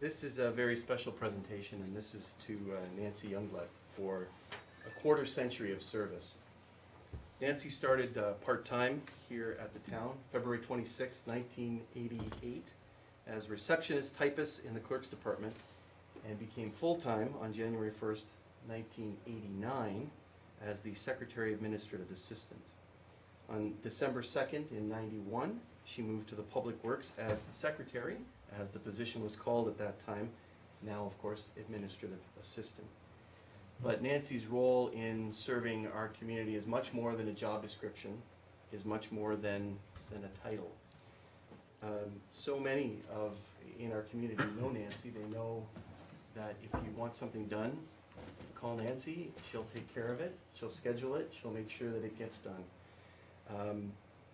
This is a very special presentation, and this is to Nancy Youngblood for a quarter century of service. Nancy started part-time here at the town, February 26, 1988, as receptionist typist in the clerk's department, and became full-time on January 1st, 1989, as the secretary administrative assistant. On December 2nd in 91, she moved to the Public Works as the secretary, as the position was called at that time, now of course administrative assistant. But Nancy's role in serving our community is much more than a job description, is much more than a title. So many in our community know Nancy. They know that if you want something done, call Nancy, she'll take care of it, she'll schedule it, she'll make sure that it gets done.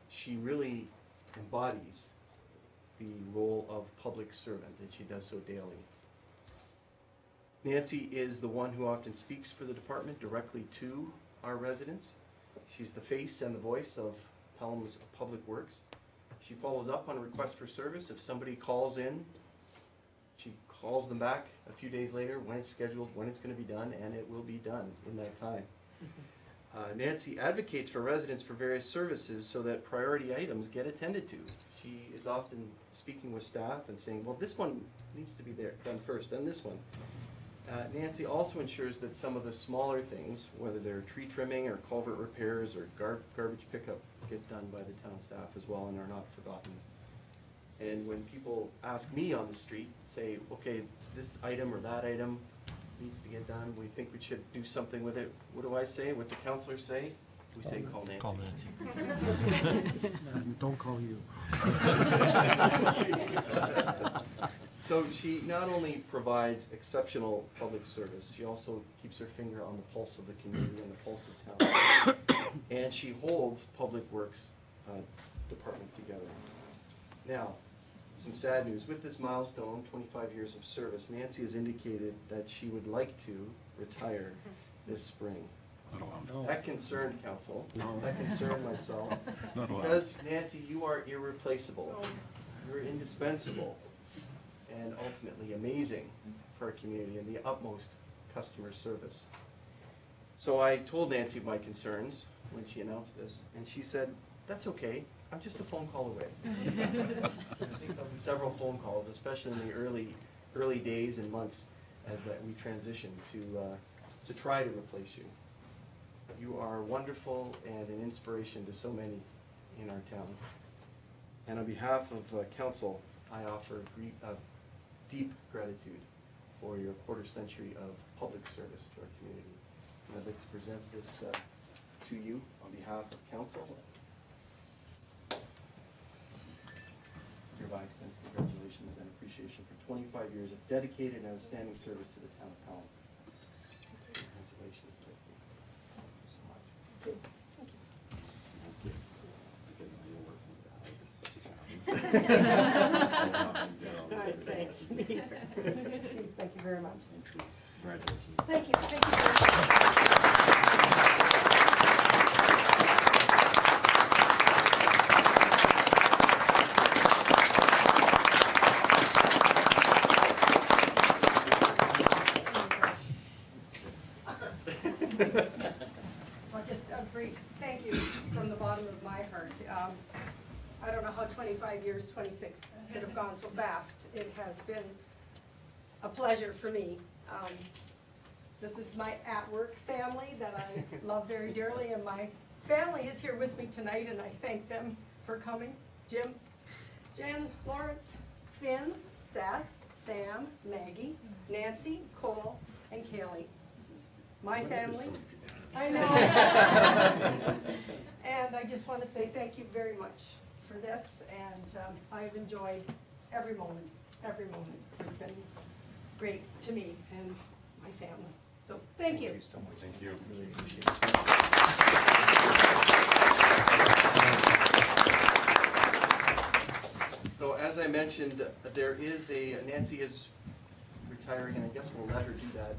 She really embodies the role of public servant, and she does so daily. Nancy is the one who often speaks for the department directly to our residents. She's the face and the voice of Pelham's Public Works. She follows up on a request for service. If somebody calls in, she calls them back a few days later when it's scheduled, when it's going to be done, and it will be done in that time. Nancy advocates for residents for various services so that priority items get attended to. She is often speaking with staff and saying, well, this one needs to be done first, then this one. Nancy also ensures that some of the smaller things, whether they're tree trimming or culvert repairs or garbage pickup, get done by the town staff as well and are not forgotten. And when people ask me on the street, say, okay, this item or that item needs to get done, we think we should do something with it, what do I say? What do counselors say? We say call Nancy. Call Nancy. Don't call you. So she not only provides exceptional public service, she also keeps her finger on the pulse of the community and the pulse of town. And she holds Public Works department together. Now, some sad news. With this milestone, 25 years of service, Nancy has indicated that she would like to retire this spring. No. That concerned council, No. that concerned myself, Not allowed. because Nancy, you are irreplaceable. You're indispensable and ultimately amazing for our community and the utmost customer service. So I told Nancy my concerns when she announced this, and she said, that's okay, I'm just a phone call away. I think there'll be several phone calls, especially in the early days and months as that we transition to try to replace you. You are wonderful and an inspiration to so many in our town. And on behalf of council, I offer deep gratitude for your quarter century of public service to our community. And I'd like to present this to you on behalf of council. Hereby extends congratulations and appreciation for 25 years of dedicated and outstanding service to the town of Pelham. Congratulations. Thank you so much. All right, thanks. Thank you very much. Congratulations. Thank you. Thank you very much. Well, just a brief thank you from the bottom of my heart. I don't know how 25 years, 26 could have gone so fast. It has been a pleasure for me. This is my at-work family that I love very dearly, and my family is here with me tonight, and I thank them for coming. Jim, Jen, Lawrence, Finn, Seth, Sam, Maggie, Nancy, Cole, and Kaylee. This is my family. I know. And I just want to say thank you very much for this, and I've enjoyed every moment, every moment. It's been great to me and my family. So thank you. Thank you so much. Thank you. Really appreciate it. So as I mentioned, there is Nancy is retiring, and I guess we'll let her do that.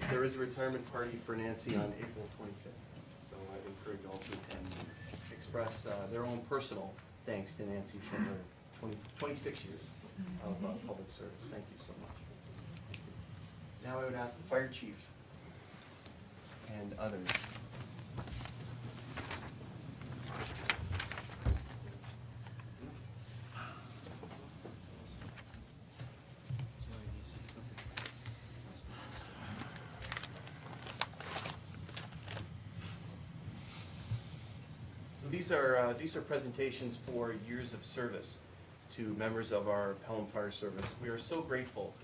There is a retirement party for Nancy on April 25th. So I'd encourage all to attend and express their own personal thanks to Nancy for her 26 years of public service. Thank you so much. Now I would ask the fire chief and others. So these are presentations for years of service to members of our Pelham Fire Service. We are so grateful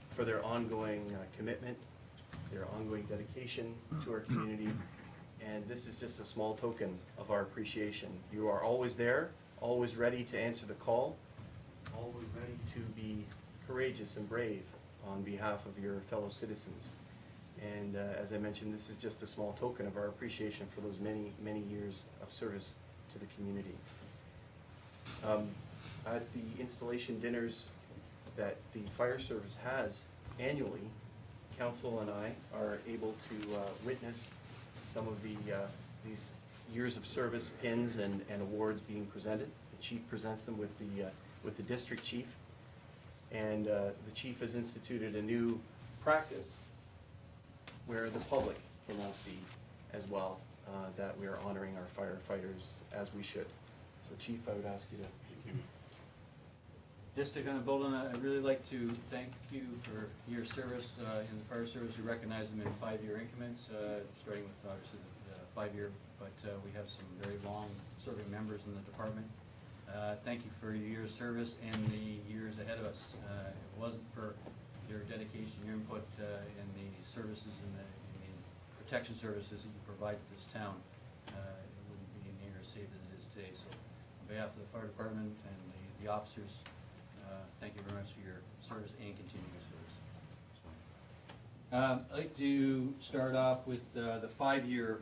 for their ongoing commitment, their ongoing dedication to our community, and this is just a small token of our appreciation. You are always there, always ready to answer the call, always ready to be courageous and brave on behalf of your fellow citizens. And as I mentioned, this is just a small token of our appreciation for those many, many years of service to the community. At the installation dinners that the fire service has annually, council and I are able to witness some of these years of service pins and awards being presented. The chief presents them with the district chief, and the chief has instituted a new practice where the public will now see as well that we are honoring our firefighters as we should. So Chief, I would ask you to begin. Just to kind of build on that, I'd really like to thank you for your service in the fire service. We recognize them in 5-year increments, starting with obviously the 5-year, but we have some very long serving members in the department. Thank you for your year's service and the years ahead of us. If it wasn't for your dedication, your input in the services and the protection services that you provide to this town, it wouldn't be near as safe as it is today. So on behalf of the fire department and the officers, thank you very much for your service and continuing service. I'd like to start off with the 5-year,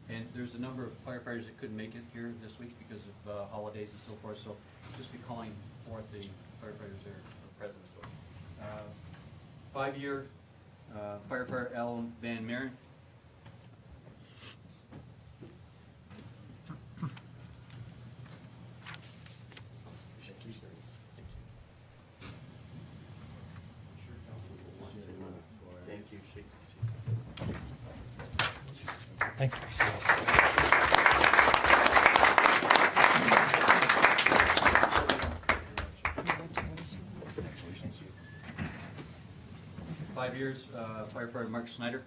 and there's a number of firefighters that couldn't make it here this week because of holidays and so forth, so I'll just be calling forth the firefighters that are present. So, 5-year firefighter Alan Van Maren. Thank you. Thank you. 5 years, firefighter Mark Snyder.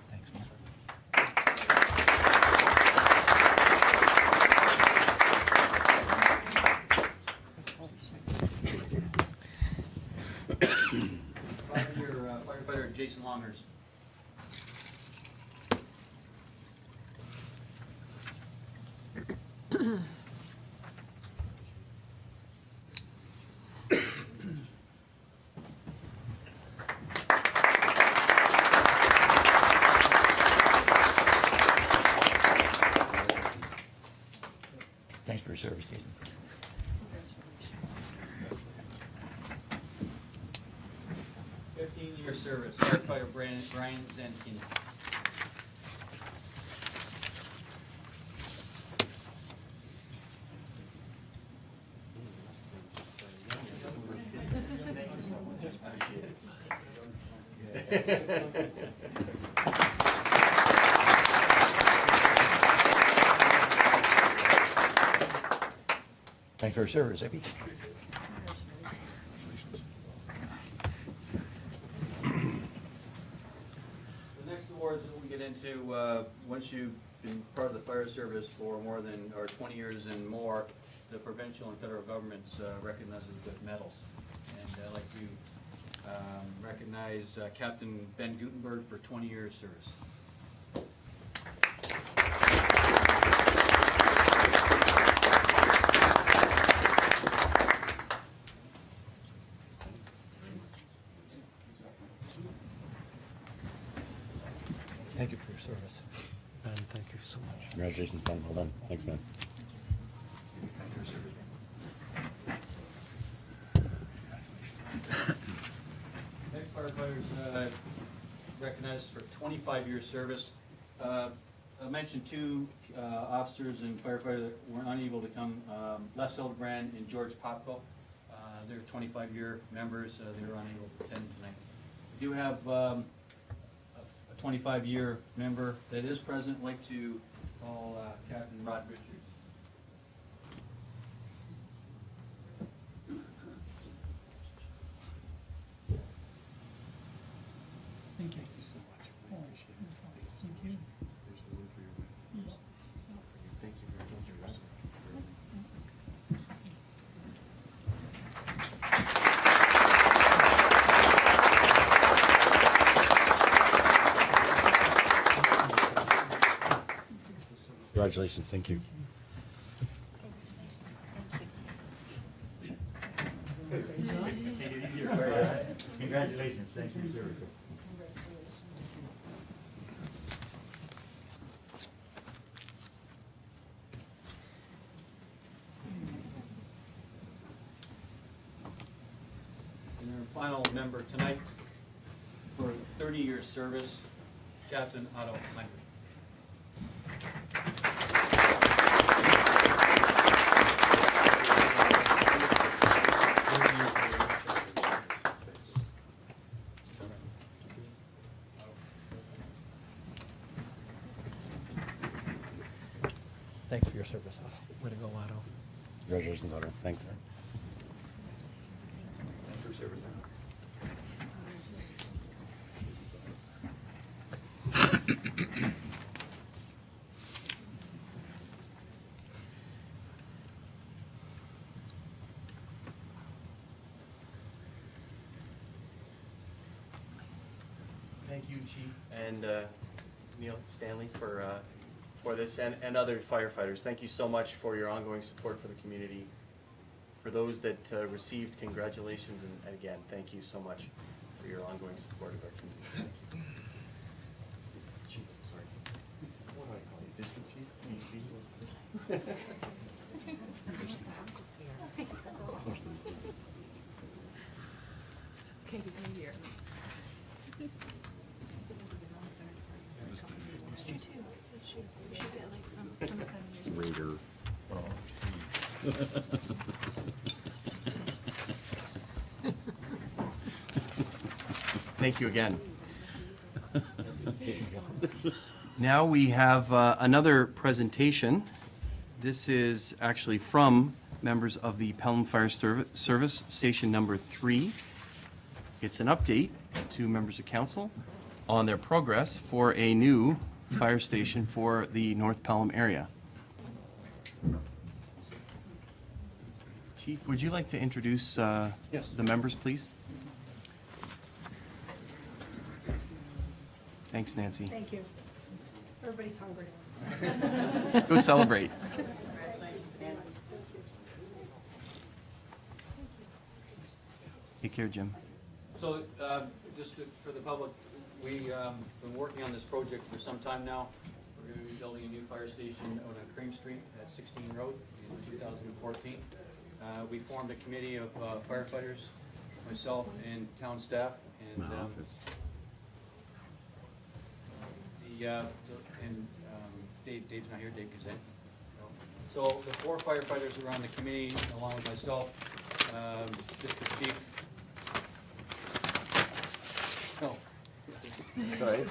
Thanks, man. 5-year firefighter Jason Longhurst. Thanks for your service, Jason. 15-year service, firefighter Brian Zankini. Thanks for your service, Epi. The next awards that we get into, once you've been part of the fire service for more than, or 20 years and more, the provincial and federal governments recognize it with medals. And I'd like to recognize Captain Ben Gutenberg for 20 years service. Thank you for your service. Ben, thank you so much. Congratulations, Ben. Well done. Thanks, man. firefighters recognized for 25-year service. I mentioned two officers and firefighters that were unable to come, Les Hildebrand and George Popko. They're 25-year members. They were unable to attend tonight. We do have a 25-year member that is present. I'd like to call Captain Rod Richards. Thank you so much. Thank you. There's one for your wife. Thank you very much. Congratulations, thank you. Congratulations, thank you, sir. And our final member tonight for 30-year service, Captain Otto Heinrich. Thanks for your service, Otto. Way to go, Otto. Congratulations, Otter. Thanks. Thanks for serving. Thank you, Chief, and Neil Stanley for this, and other firefighters. Thank you so much for your ongoing support for the community. For those that received, congratulations, and again, thank you so much for your ongoing support of our community. Thank you. Chief, sorry. What do I call you? District Chief? DC? Okay, he's in here. You too. You should get like some kind of. Raider. Thank you again. Now we have another presentation. This is actually from members of the Pelham Fire Service, Station Number 3. It's an update to members of council on their progress for a new fire station for the North Pelham area. Chief, would you like to introduce Yes. the members, please? Thanks, Nancy. Thank you. Everybody's hungry. Go celebrate. Take care, Jim. So, for the public, we've been working on this project for some time now. We're going to be building a new fire station out on Cream Street at 16 Road in 2014. We formed a committee of firefighters, myself and town staff, and Dave's not here, Dave Kazan. So the 4 firefighters who are on the committee, along with myself, District Chief. No. Sorry.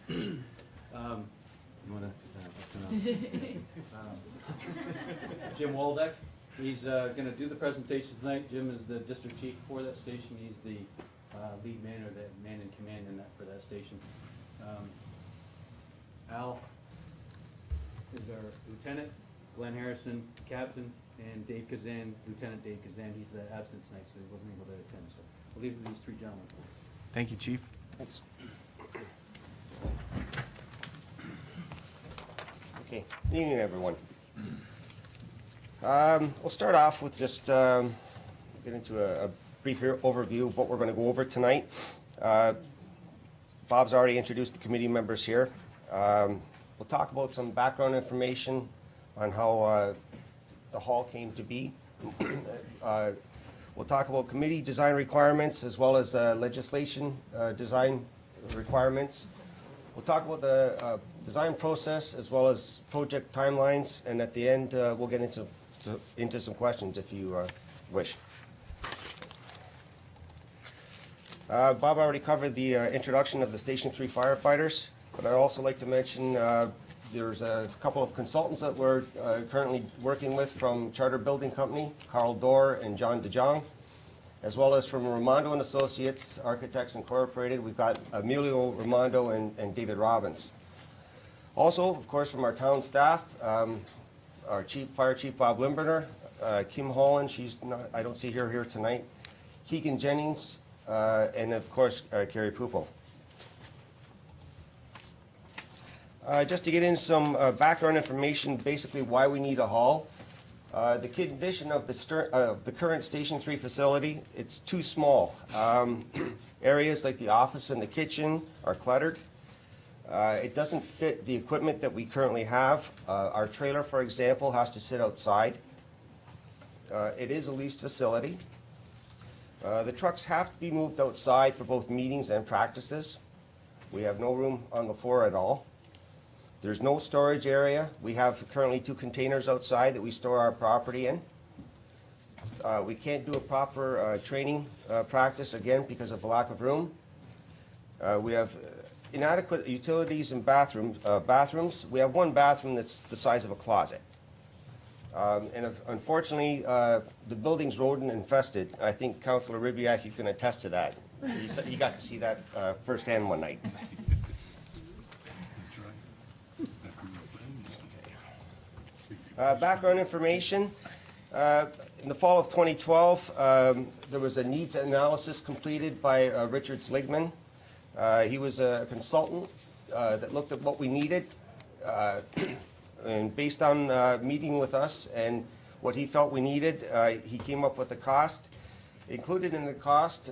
You wanna, Jim Waldeck, he's gonna do the presentation tonight. Jim is the district chief for that station. He's the lead man, or the man in command in that, for that station. Al is our lieutenant, Glenn Harrison, captain, and Dave Kazan, Lieutenant Dave Kazan. He's absent tonight, so he wasn't able to attend, so we'll leave it to these 3 gentlemen. Thank you, Chief. Thanks. Okay, good evening, everyone. We'll start off with just get into a brief overview of what we're going to go over tonight. Bob's already introduced the committee members here. We'll talk about some background information on how the hall came to be. We'll We'll talk about committee design requirements as well as legislation design requirements. We'll talk about the design process as well as project timelines, and at the end, we'll get into some questions if you wish. Bob already covered the introduction of the Station 3 firefighters, but I'd also like to mention there's a couple of consultants that we're currently working with from Charter Building Company, Carl Dorr and John DeJong, as well as from Ramondo and Associates, Architects Incorporated. We've got Emilio Ramondo and David Robbins. Also, of course, from our town staff, our Fire Chief Bob Limberner, Kim Holland, I don't see her here tonight, Keegan Jennings, and of course, Carrie Pupo. Just to get in some background information, basically why we need a hall. The condition of the current Station 3 facility, it's too small. Areas like the office and the kitchen are cluttered. It doesn't fit the equipment that we currently have. Our trailer, for example, has to sit outside. It is a leased facility. The trucks have to be moved outside for both meetings and practices. We have no room on the floor at all. There's no storage area. We have currently 2 containers outside that we store our property in. We can't do a proper training practice, again, because of lack of room. We have inadequate utilities and bathrooms. We have 1 bathroom that's the size of a closet. Unfortunately, the building's rodent infested. I think Councillor Ribiak, you can attest to that. He got to see that firsthand one night. Background information. In the fall of 2012, there was a needs analysis completed by Richard Sligman. He was a consultant that looked at what we needed, and based on meeting with us and what he felt we needed, he came up with a cost. Included in the cost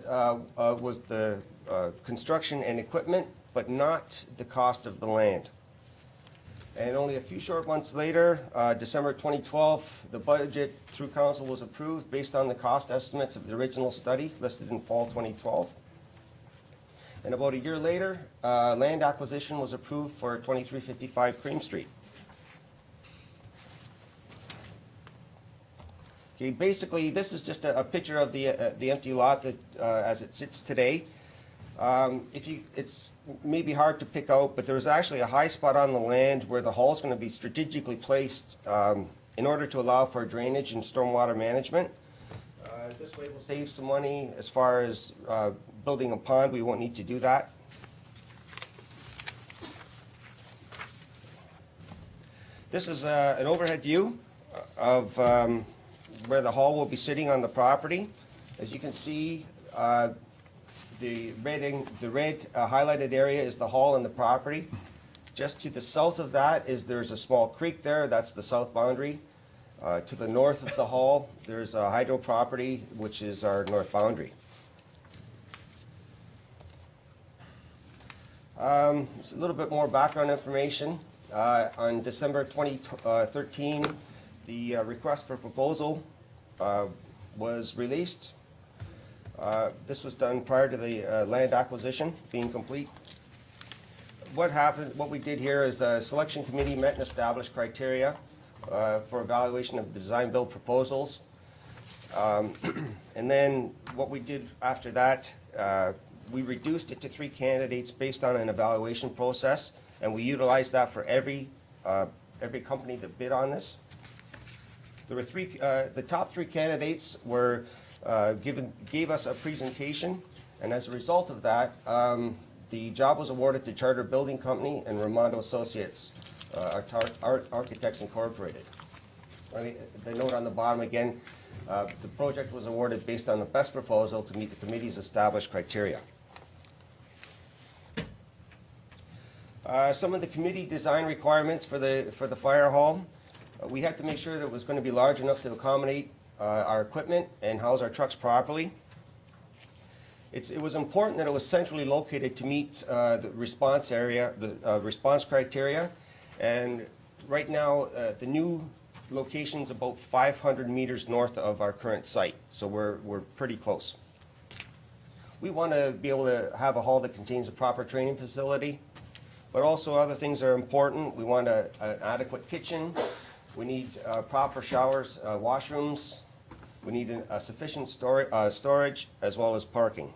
was the construction and equipment, but not the cost of the land. And only a few short months later, December 2012, the budget through council was approved based on the cost estimates of the original study listed in fall 2012. And about a year later, land acquisition was approved for 2355 Cream Street. Okay, basically, this is just a picture of the empty lot that, as it sits today. It's maybe hard to pick out, but there's actually a high spot on the land where the hall is going to be strategically placed in order to allow for drainage and stormwater management. This way we'll save some money as far as building a pond. We won't need to do that. This is an overhead view of where the hall will be sitting on the property. As you can see, the red highlighted area is the hall and the property. Just to the south of that there's a small creek there. That's the south boundary. To the north of the hall, there's a hydro property, which is our north boundary. It's a little bit more background information. On December 2013, the request for proposal was released. This was done prior to the land acquisition being complete. What we did here is a selection committee met and established criteria for evaluation of the design build proposals. And then what we did after that, we reduced it to 3 candidates based on an evaluation process, and we utilized that for every company that bid on this. There were the top 3 candidates were gave us a presentation, and as a result of that, the job was awarded to Charter Building Company and Ramondo Associates, Architects Incorporated. The note on the bottom again, the project was awarded based on the best proposal to meet the committee's established criteria. Some of the committee design requirements for the fire hall. We had to make sure that it was going to be large enough to accommodate our equipment and house our trucks properly. It was important that it was centrally located to meet the response area, the response criteria. And right now, the new location's about 500 meters north of our current site, so we're pretty close. We want to be able to have a hall that contains a proper training facility, but also other things are important. We want an adequate kitchen. We need proper showers, washrooms. We need a sufficient storage as well as parking.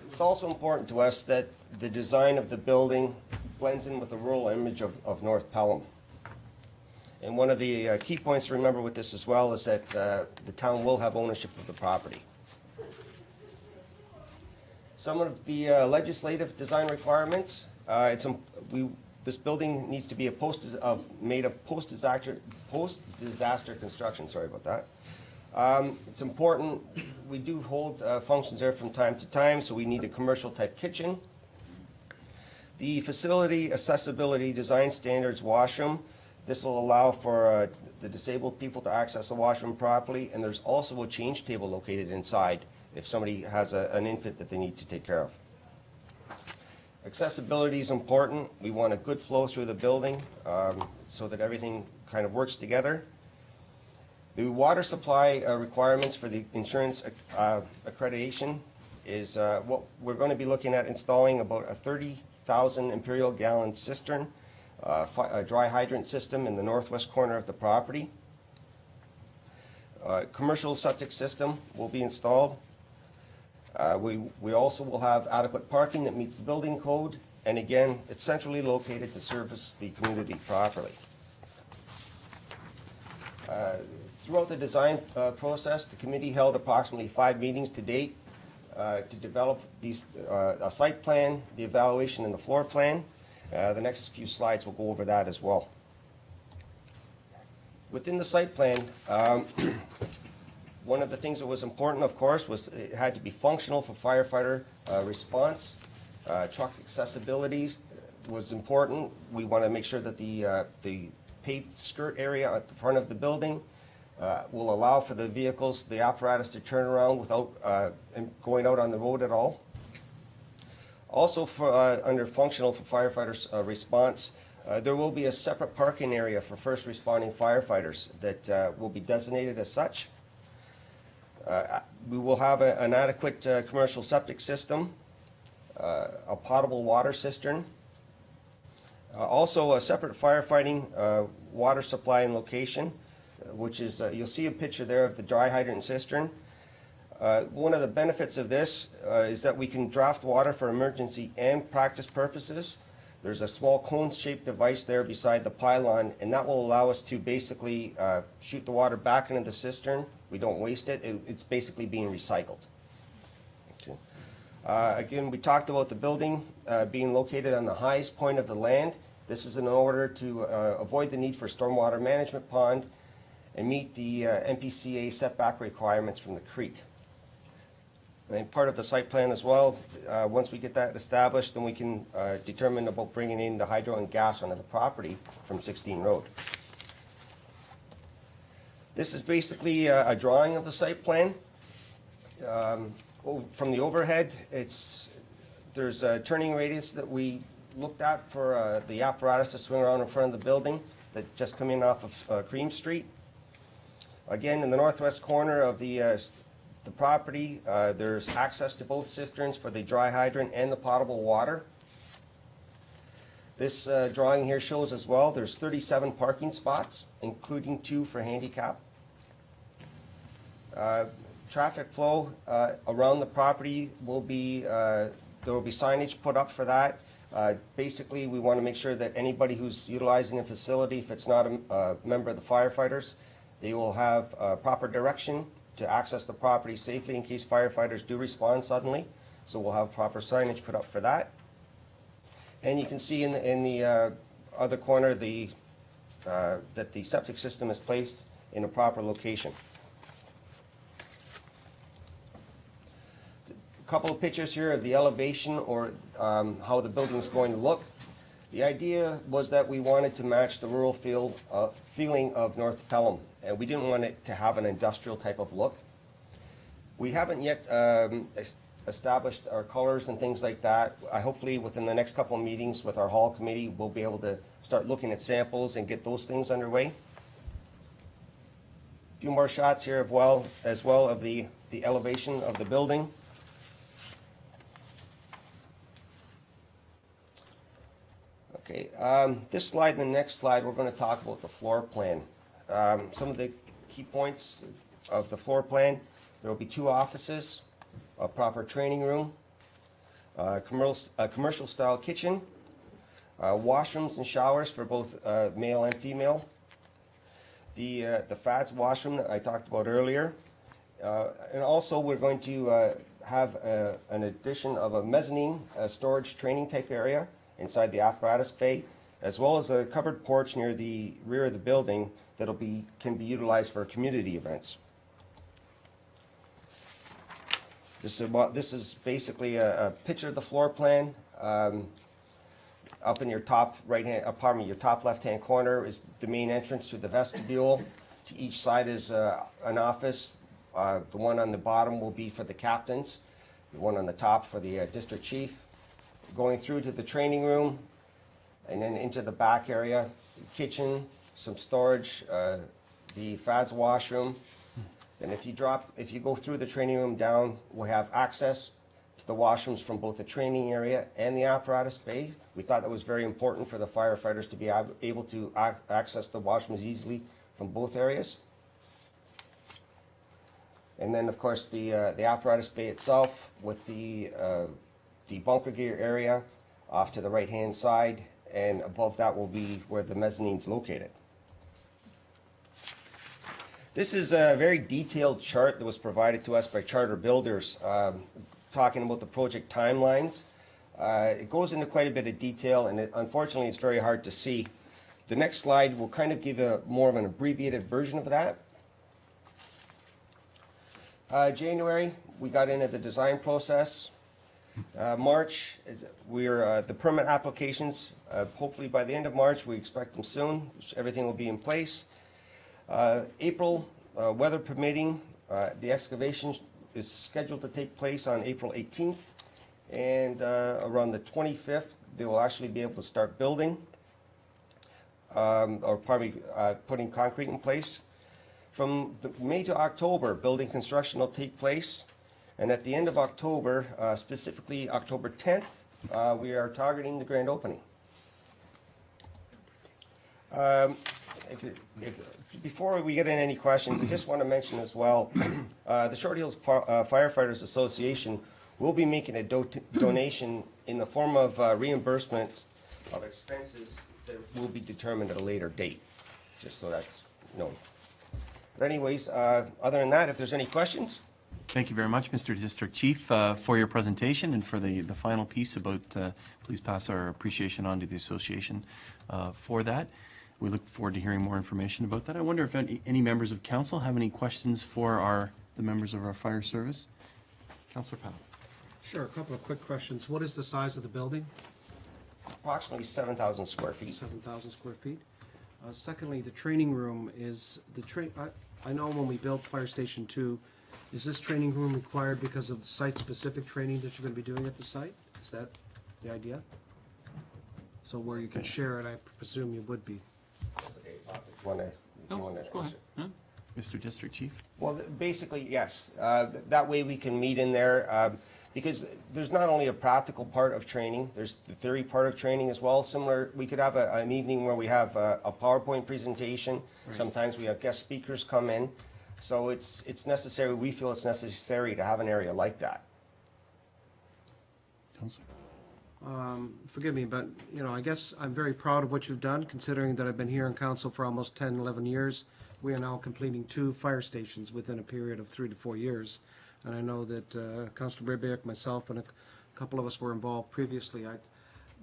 It's also important to us that the design of the building blends in with the rural image of North Pelham. And one of the key points to remember with this as well is that the town will have ownership of the property. Some of the legislative design requirements, this building needs to be made of post-disaster construction, sorry about that. It's important, we do hold functions there from time to time, so we need a commercial type kitchen. The facility accessibility design standards washroom, this will allow for the disabled people to access the washroom properly, and there's also a change table located inside if somebody has an infant that they need to take care of. Accessibility is important. We want a good flow through the building so that everything kind of works together. The water supply requirements for the insurance accreditation is what we're going to be looking at installing about a 30,000 imperial gallon cistern, a dry hydrant system in the northwest corner of the property. Commercial septic system will be installed. We also will have adequate parking that meets the building code, and again, it's centrally located to service the community properly. Throughout the design process, the committee held approximately 5 meetings to date to develop a site plan, the evaluation, and the floor plan. The next few slides will go over that as well. Within the site plan, one of the things that was important, of course, was it had to be functional for firefighter response. Truck accessibility was important. We want to make sure that the paved skirt area at the front of the building will allow for the vehicles, the apparatus to turn around without going out on the road at all. Also, under functional for firefighters response, there will be a separate parking area for first responding firefighters that will be designated as such. We will have an adequate commercial septic system, a potable water cistern, also a separate firefighting water supply and location, which is, you'll see a picture there of the dry hydrant cistern. One of the benefits of this is that we can draft water for emergency and practice purposes. There's a small cone-shaped device there beside the pylon, and that will allow us to basically shoot the water back into the cistern. We don't waste it. It's basically being recycled. Okay. Again, we talked about the building being located on the highest point of the land. This is in order to avoid the need for stormwater management pond and meet the MPCA setback requirements from the creek. And part of the site plan as well, once we get that established, then we can determine about bringing in the hydro and gas onto the property from 16 Road. This is basically a drawing of the site plan. From the overhead, there's a turning radius that we looked at for the apparatus to swing around in front of the building that just come in off of Cream Street. Again, in the northwest corner of the property, there's access to both cisterns for the dry hydrant and the potable water. This drawing here shows as well there's 37 parking spots, including 2 for handicap. Traffic flow around the property will be, there will be signage put up for that. Basically, we want to make sure that anybody who's utilizing the facility, if it's not a member of the firefighters, they will have proper direction to access the property safely in case firefighters do respond suddenly. So we'll have proper signage put up for that. And you can see in the other corner that the septic system is placed in a proper location. A couple of pictures here of the elevation or how the building is going to look. The idea was that we wanted to match the rural feeling of North Pelham, and we didn't want it to have an industrial type of look. We haven't yet established our colors and things like that. Hopefully within the next couple of meetings with our hall committee, we'll be able to start looking at samples and get those things underway. few more shots here as well of the elevation of the building. Okay, this slide and the next slide, we're going to talk about the floor plan. Some of the key points of the floor plan: there will be 2 offices, a proper training room, a commercial style kitchen, washrooms and showers for both male and female, the FADS washroom that I talked about earlier, and also we're going to have an addition of a mezzanine storage training type area inside the apparatus bay, as well as a covered porch near the rear of the building that'll can be utilized for community events. This is basically a picture of the floor plan. Up in your top your top left-hand corner is the main entrance to the vestibule. To each side is an office. The one on the bottom will be for the captains. The one on the top for the district chief. Going through to the training room, and then into the back area, kitchen, some storage, the FADS washroom. Then if you go through the training room down, we'll have access to the washrooms from both the training area and the apparatus bay. We thought that was very important for the firefighters to be able to access the washrooms easily from both areas. And then, of course, the apparatus bay itself with the bunker gear area off to the right-hand side, and above that will be where the mezzanine's located. This is a very detailed chart that was provided to us by Charter Builders, talking about the project timelines. It goes into quite a bit of detail, and unfortunately it's very hard to see. The next slide will kind of give more of an abbreviated version of that. January, we got into the design process. March, the permit applications, hopefully by the end of March, we expect them soon. Everything will be in place. April, weather permitting, the excavation is scheduled to take place on April 18th, and around the 25th, they will actually be able to start building, or probably putting concrete in place. From May to October, building construction will take place. And at the end of October, specifically October 10th, we are targeting the grand opening. Before we get in any questions, I just want to mention as well, the Short Hills Firefighters Association will be making a donation in the form of reimbursements of expenses that will be determined at a later date, just so that's known. But anyways, other than that, if there's any questions. Thank you very much, Mr. District Chief, for your presentation and for the final piece about, please pass our appreciation on to the association for that. We look forward to hearing more information about that. I wonder if any members of council have any questions for the members of our fire service. Councillor Powell. Sure, a couple of quick questions. What is the size of the building? It's approximately 7,000 square feet. 7,000 square feet. Secondly, the training room is I know when we built Fire Station 2, is this training room required because of site-specific training that you're going to be doing at the site? Is that the idea? So where you can share it, I presume you would be. If you want to Go ahead. Huh? Mr. District Chief. Well, basically, yes. That way we can meet in there, because there's not only a practical part of training, there's the theory part of training as well. Similar, we could have an evening where we have a PowerPoint presentation. Right. Sometimes we have guest speakers come in. So it's necessary, we feel it's necessary to have an area like that. Councillor. Forgive me, but I guess I'm very proud of what you've done, considering that I've been here in council for almost 10, 11 years. We are now completing 2 fire stations within a period of 3 to 4 years. And I know that Councillor Brebeck, myself, and a couple of us were involved previously.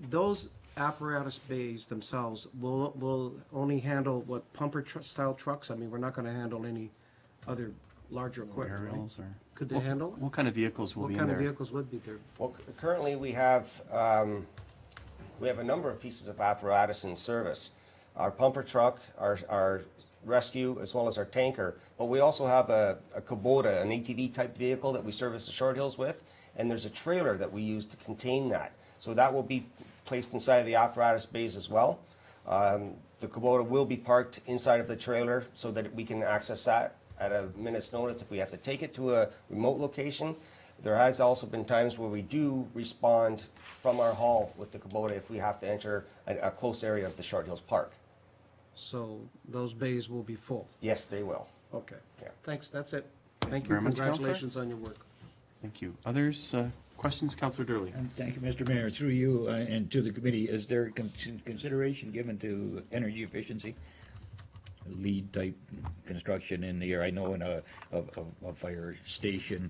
Those apparatus bays themselves will only handle what pumper-style trucks? I mean, we're not going to handle any other larger equipment, right? Aerials or Could they handle it? what kind of vehicles will be in What there? kind of vehicles would be there? Well, currently we have a number of pieces of apparatus in service. Our pumper truck, our rescue, as well as our tanker. But we also have a Kubota, an ATV type vehicle that we service the Short Hills with, and there's a trailer that we use to contain that. So that will be placed inside of the apparatus bays as well. The Kubota will be parked inside of the trailer so that we can access that at a minute's notice if we have to take it to a remote location. There has also been times where we do respond from our hall with the Kubota if we have to enter a close area of the Short Hills Park. So those bays will be full? Yes, they will. Okay. Yeah. Thanks, that's it. Thank you, very much, Counselor. congratulations on your work. Thank you. Others, questions? Councillor Durley. And thank you, Mr. Mayor. Through you and to the committee, is there consideration given to energy efficiency? Lead type construction in the area? I know in a fire station,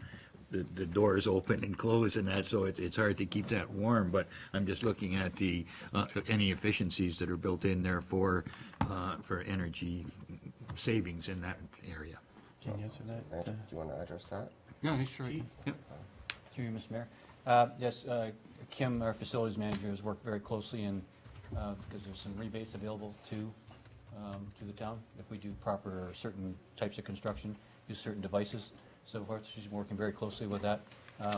the doors open and close and that, so it's hard to keep that warm, but I'm just looking at the any efficiencies that are built in there for energy savings in that area. Can you answer that? Do you want to address that? Yeah, sure. Yep. Through you, Mr. Mayor. Yes, Kim, our facilities manager, has worked very closely in, because there's some rebates available to the town if we do proper or certain types of construction, use certain devices. So forth. She's working very closely with that.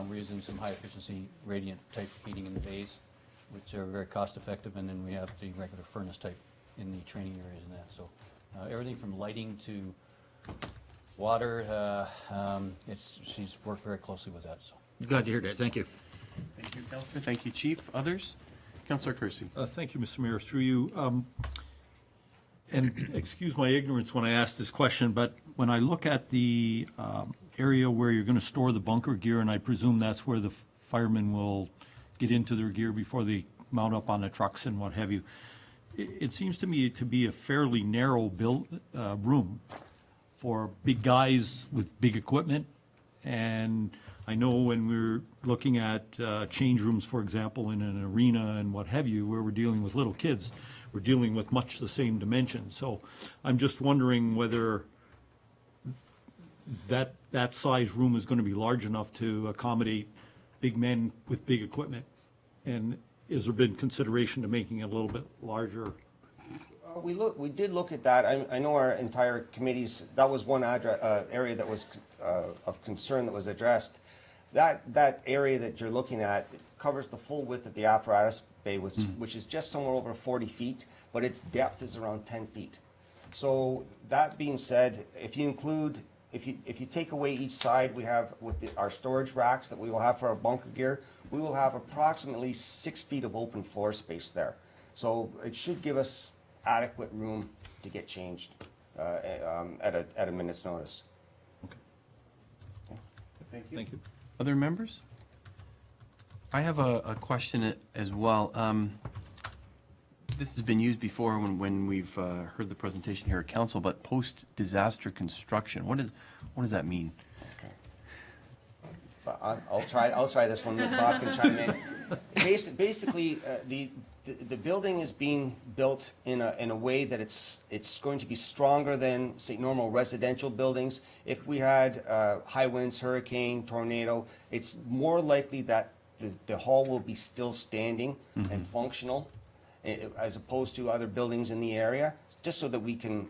We're using some high efficiency radiant type heating in the bays, which are very cost effective, and then we have the regular furnace type in the training areas and that. So everything from lighting to water, she's worked very closely with that. So. Glad to hear that. Thank you. Thank you, Councillor. Thank you, Chief. Others? Councillor Kersey. Thank you, Mr. Mayor. Through you, and excuse my ignorance when I ask this question, but when I look at the area where you're going to store the bunker gear, and I presume that's where the firemen will get into their gear before they mount up on the trucks and what have you, it seems to me to be a fairly narrow room for big guys with big equipment. And I know when we're looking at change rooms, for example, in an arena and what have you, where we're dealing with little kids, we're dealing with much the same dimensions. So I'm just wondering whether that size room is going to be large enough to accommodate big men with big equipment. And has there been consideration to making it a little bit larger? We did look at that. I know our entire committees, that was one area that was of concern that was addressed. That area that you're looking at covers the full width of the apparatus bay, which is just somewhere over 40 feet, but its depth is around 10 feet. So that being said, if you take away each side, we have with our storage racks that we will have for our bunker gear, we will have approximately 6 feet of open floor space there. So it should give us adequate room to get changed at a minute's notice. Thank you. Thank you. Other members? I have a question as well. This has been used before when we've heard the presentation here at council, but post-disaster construction, what does that mean? I'll try this one. Bob can chime in. Basically, the building is being built in a way that it's going to be stronger than, say, normal residential buildings. If we had high winds, hurricane, tornado, it's more likely that the hall will be still standing and functional, as opposed to other buildings in the area, just so that we can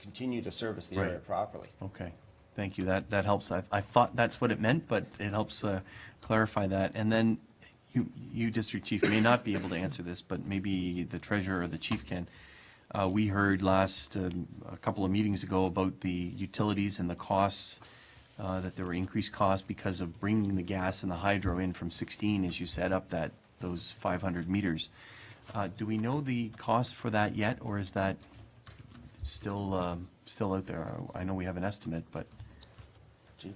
continue to service the area properly. Okay. Thank you. That helps. I thought that's what it meant, but it helps clarify that. And then you, District Chief, may not be able to answer this, but maybe the Treasurer or the Chief can. We heard a couple of meetings ago about the utilities and the costs, that there were increased costs because of bringing the gas and the hydro in from 16, as you said, up those 500 meters. Do we know the cost for that yet, or is that still out there? I know we have an estimate, but. Chief.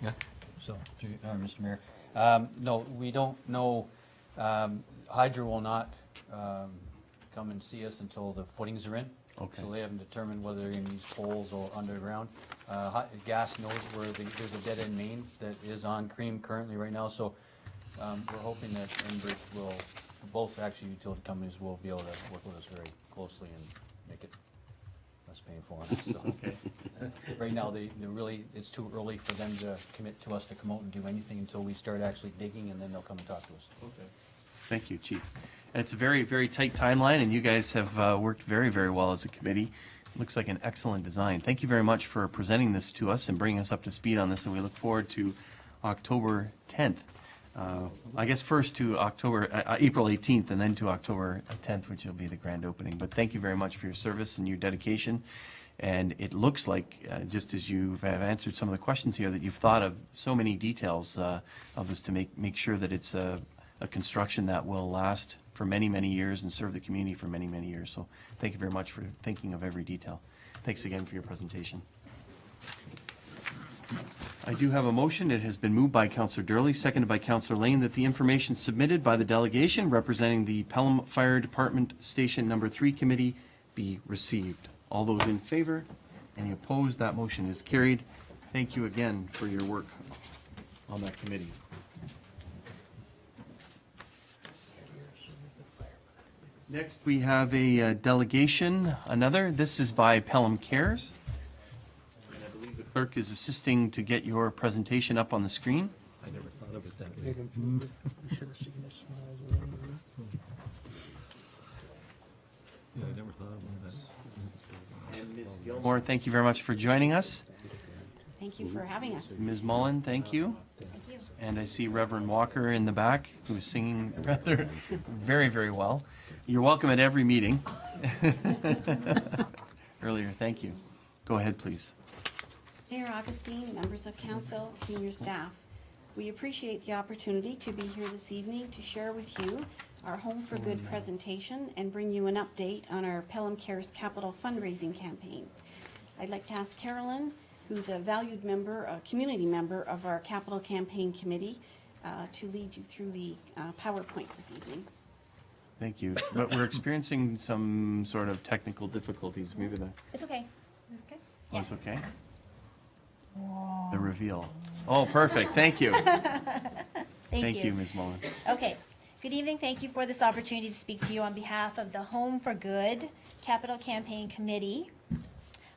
Yeah, so, Mr. Mayor. No, we don't know. Hydro will not come and see us until the footings are in. Okay. So they haven't determined whether they're going to use poles or underground. Gas knows where there's a dead end main that is on Cream currently right now. So we're hoping that Enbridge both actually utility companies will be able to work with us very closely and make it less painful on us. So. Okay. Right now, it's too early for them to commit to us to come out and do anything until we start actually digging, and then they'll come and talk to us. Okay. Thank you, Chief. And it's a very, very tight timeline, and you guys have worked very, very well as a committee. Looks like an excellent design. Thank you very much for presenting this to us and bringing us up to speed on this, and we look forward to October 10th. I guess first to April 18th, and then to October 10th, which will be the grand opening. But thank you very much for your service and your dedication. And it looks like, just as you have answered some of the questions here, that you've thought of so many details of this to make sure that it's a construction that will last for many, many years and serve the community for many, many years. So thank you very much for thinking of every detail. Thanks again for your presentation. I do have a motion. It has been moved by Councillor Durley, seconded by Councillor Lane, that the information submitted by the delegation representing the Pelham Fire Department Station Number 3 Committee be received. All those in favor? Any opposed? That motion is carried. Thank you again for your work on that committee. Next, we have a delegation, another. This is by Pelham Cares. And I believe the clerk is assisting to get your presentation up on the screen. I never thought of it that way. Yeah, I never thought of that. And Ms. Gilmore, thank you very much for joining us. Thank you for having us. Ms. Mullen, thank you. Thank you. And I see Reverend Walker in the back, who is singing rather very, very well. You're welcome at every meeting. Earlier, thank you. Go ahead, please. Mayor Augustine, members of council, senior staff, we appreciate the opportunity to be here this evening to share with you our Home for Good presentation and bring you an update on our Pelham Cares Capital fundraising campaign. I'd like to ask Carolyn, who's a valued member, a community member of our Capital Campaign Committee, to lead you through the PowerPoint this evening. Thank you. But we're experiencing some sort of technical difficulties. Maybe the... It's okay. Okay. Oh, it's okay? The reveal. Oh, perfect. Thank you. Thank you, Ms. Mullen. Okay. Good evening. Thank you for this opportunity to speak to you on behalf of the Home for Good Capital Campaign Committee.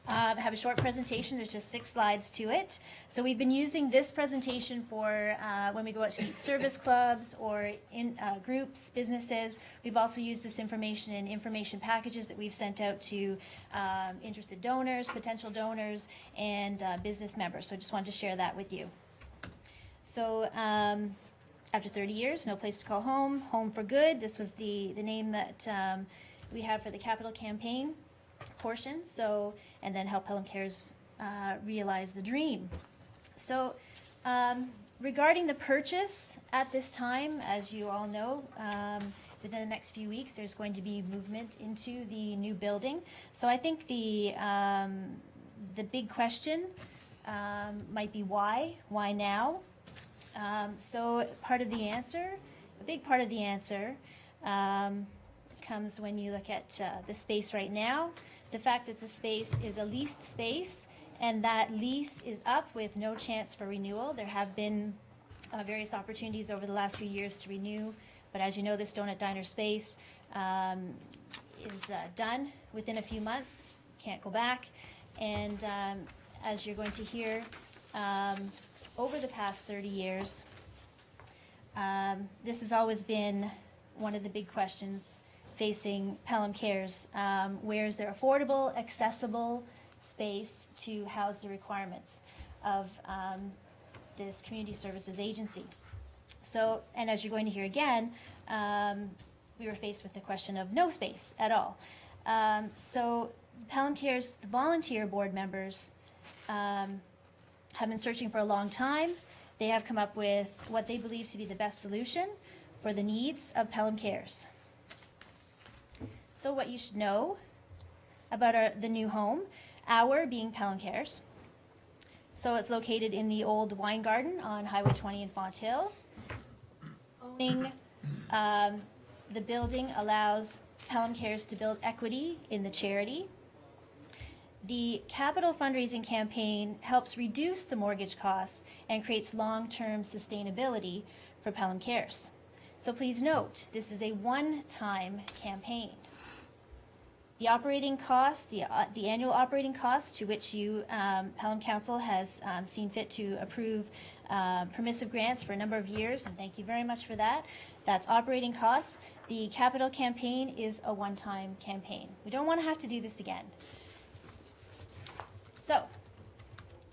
I have a short presentation. There's just 6 slides to it. So we've been using this presentation for when we go out to meet service clubs or in groups, businesses. We've also used this information in information packages that we've sent out to interested donors, potential donors, and business members. So I just wanted to share that with you. So after 30 years, no place to call home, Home for Good. This was the name that we have for the capital campaign portion, so, and then help Pelham Cares realize the dream. So regarding the purchase at this time, as you all know, within the next few weeks there's going to be movement into the new building. So I think the big question might be why now? So part of the answer, a big part of the answer comes when you look at the space right now. The fact that the space is a leased space and that lease is up with no chance for renewal. There have been various opportunities over the last few years to renew, but as you know, this donut diner space is done within a few months, can't go back. And as you're going to hear, over the past 30 years, this has always been one of the big questions facing Pelham Cares. Where is there affordable, accessible space to house the requirements of this community services agency? So, and as you're going to hear again, we were faced with the question of no space at all. So Pelham Cares, the volunteer board members have been searching for a long time. They have come up with what they believe to be the best solution for the needs of Pelham Cares. So what you should know about the new home, our being Pelham Cares. So it's located in the old wine garden on Highway 20 in Fonthill. Owning the building allows Pelham Cares to build equity in the charity. The capital fundraising campaign helps reduce the mortgage costs and creates long-term sustainability for Pelham Cares. So please note, this is a one-time campaign. The operating costs, the annual operating costs to which you, Pelham Council has seen fit to approve permissive grants for a number of years, and thank you very much for that. That's operating costs. The capital campaign is a one-time campaign. We don't want to have to do this again. So,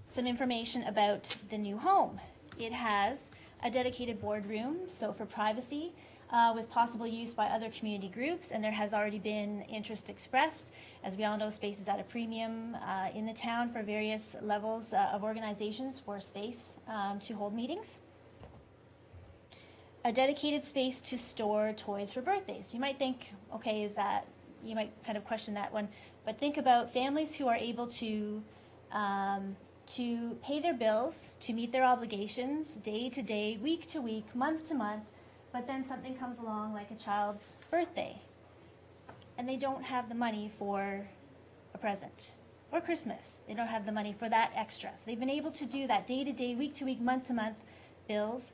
some information about the new home. It has a dedicated boardroom, so for privacy, with possible use by other community groups, and there has already been interest expressed. As we all know, space is at a premium in the town for various levels of organizations for space to hold meetings. A dedicated space to store toys for birthdays. You might think, okay, you might kind of question that one, but think about families who are able to pay their bills, to meet their obligations day to day, week to week, month to month, but then something comes along like a child's birthday, and they don't have the money for a present, or Christmas. They don't have the money for that extra. So they've been able to do that day to day, week to week, month to month bills,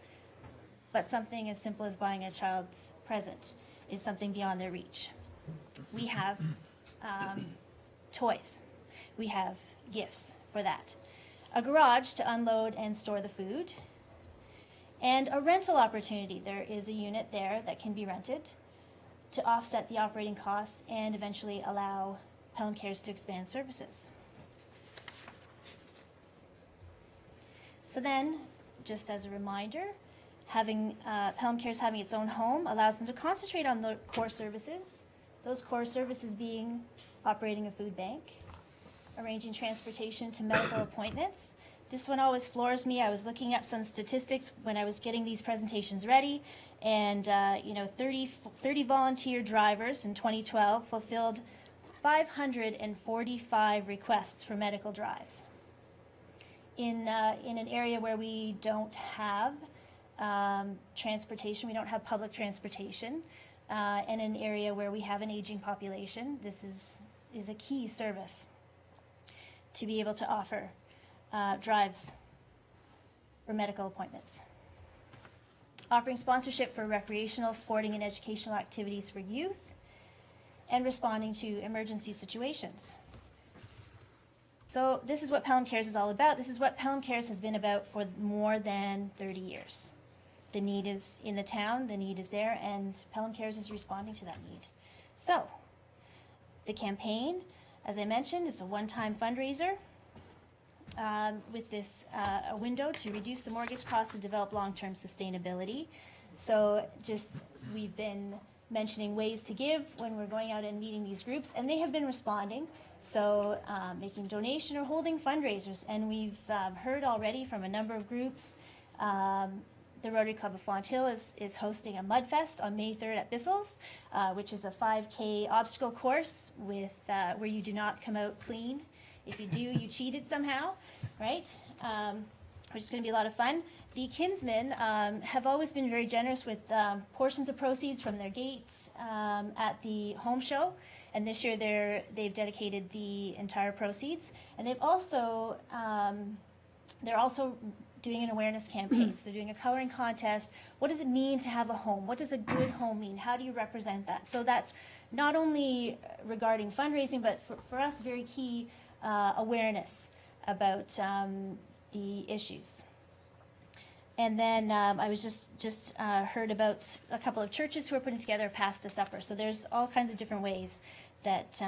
but something as simple as buying a child's present is something beyond their reach. We have toys. We have gifts for that. A garage to unload and store the food. And a rental opportunity. There is a unit there that can be rented to offset the operating costs and eventually allow Pelham Cares to expand services. So then, just as a reminder, having Pelham Cares having its own home allows them to concentrate on the core services, those core services being operating a food bank, arranging transportation to medical appointments. This one always floors me. I was looking up some statistics when I was getting these presentations ready, and 30 volunteer drivers in 2012 fulfilled 545 requests for medical drives. In an area where we don't have transportation, we don't have public transportation, and an area where we have an aging population, this is a key service to be able to offer drives for medical appointments. Offering sponsorship for recreational, sporting, and educational activities for youth, and responding to emergency situations. So this is what Pelham Cares is all about. This is what Pelham Cares has been about for more than 30 years. The need is in the town, the need is there, and Pelham Cares is responding to that need. So, the campaign, as I mentioned, it's a one-time fundraiser with this a window to reduce the mortgage costs and develop long-term sustainability. So we've been mentioning ways to give when we're going out and meeting these groups, and they have been responding. So making donation or holding fundraisers, and we've heard already from a number of groups. The Rotary Club of Fonthill is hosting a Mudfest on May 3rd at Bissell's, which is a 5K obstacle course with where you do not come out clean. If you do, you cheated somehow, right? Which is going to be a lot of fun. The Kinsmen have always been very generous with portions of proceeds from their gate at the home show, and this year they've dedicated the entire proceeds, and they're also doing an awareness campaign. So they're doing a coloring contest. What does it mean to have a home? What does a good home mean? How do you represent that? So that's not only regarding fundraising, but for us, very key awareness about the issues. And then I was just heard about a couple of churches who are putting together a pasta supper. So there's all kinds of different ways that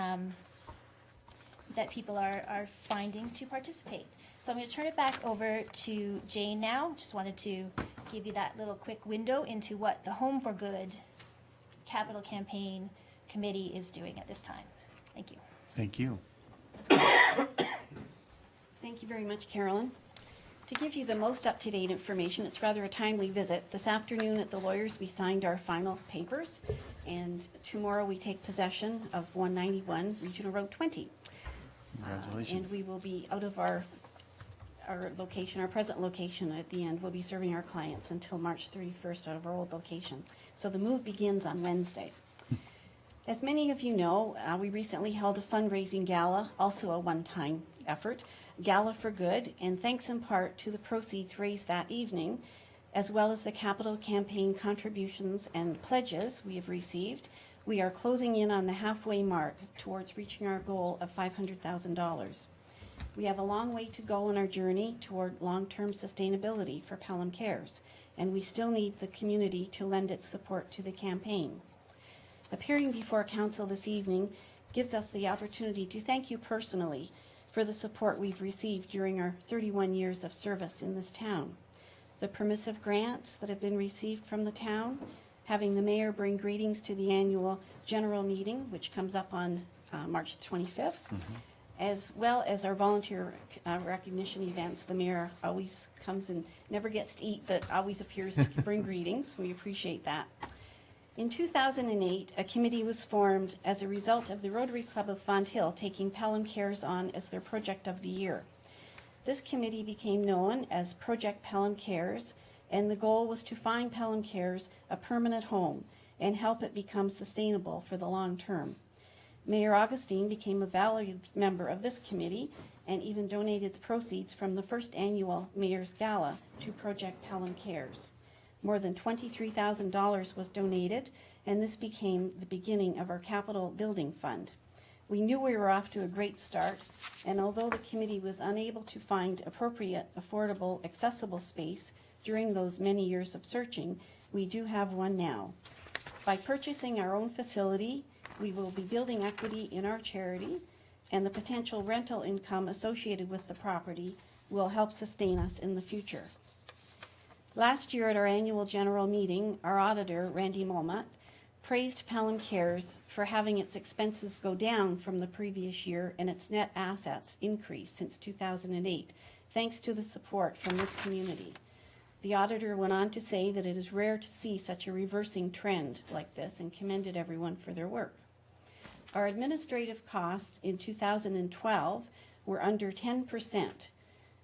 that people are finding to participate. So I'm going to turn it back over to Jane now. Just wanted to give you that little quick window into what the Home for Good Capital Campaign Committee is doing at this time. Thank you. Thank you. Thank you very much, Carolyn. To give you the most up-to-date information, it's rather a timely visit. This afternoon at the lawyers, we signed our final papers, and tomorrow we take possession of 191 Regional Road 20. Congratulations. And we will be out of our location, our present location at the end. We'll be serving our clients until March 31st out of our old location. So the move begins on Wednesday. As many of you know, we recently held a fundraising gala, also a one-time effort, Gala for Good, and thanks in part to the proceeds raised that evening, as well as the capital campaign contributions and pledges we have received, we are closing in on the halfway mark towards reaching our goal of $500,000. We have a long way to go on our journey toward long-term sustainability for Pelham Cares, and we still need the community to lend its support to the campaign. Appearing before Council this evening gives us the opportunity to thank you personally for the support we've received during our 31 years of service in this town. the permissive grants that have been received from the town, having the mayor bring greetings to the annual general meeting, which comes up on March 25th, as well as our volunteer recognition events. The mayor always comes and never gets to eat, but always appears to bring greetings. We appreciate that. In 2008, a committee was formed as a result of the Rotary Club of Fond Hill taking Pelham Cares on as their project of the year. This committee became known as Project Pelham Cares, and the goal was to find Pelham Cares a permanent home and help it become sustainable for the long term. Mayor Augustine became a valued member of this committee and even donated the proceeds from the first annual Mayor's Gala to Project Pelham Cares. More than $23,000 was donated, and this became the beginning of our capital building fund. We knew we were off to a great start, and although the committee was unable to find appropriate, affordable, accessible space during those many years of searching, we do have one now. By purchasing our own facility, we will be building equity in our charity, and the potential rental income associated with the property will help sustain us in the future. Last year at our annual general meeting, our auditor, Randy Mulmut, praised Pelham Cares for having its expenses go down from the previous year and its net assets increase since 2008, thanks to the support from this community. The auditor went on to say that it is rare to see such a reversing trend like this and commended everyone for their work. Our administrative costs in 2012 were under 10%,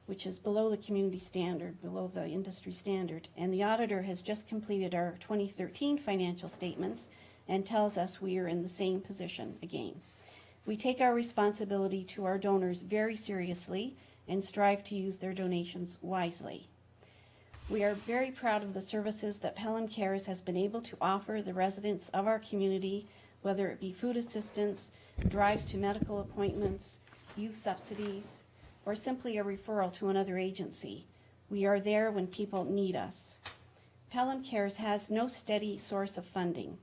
which is below the community standard, below the industry standard, and the auditor has just completed our 2013 financial statements and tells us we are in the same position again. We take our responsibility to our donors very seriously and strive to use their donations wisely. We are very proud of the services that Pelham Cares has been able to offer the residents of our community, whether it be food assistance, drives to medical appointments, youth subsidies, or simply a referral to another agency. We are there when people need us. Pelham Cares has no steady source of funding.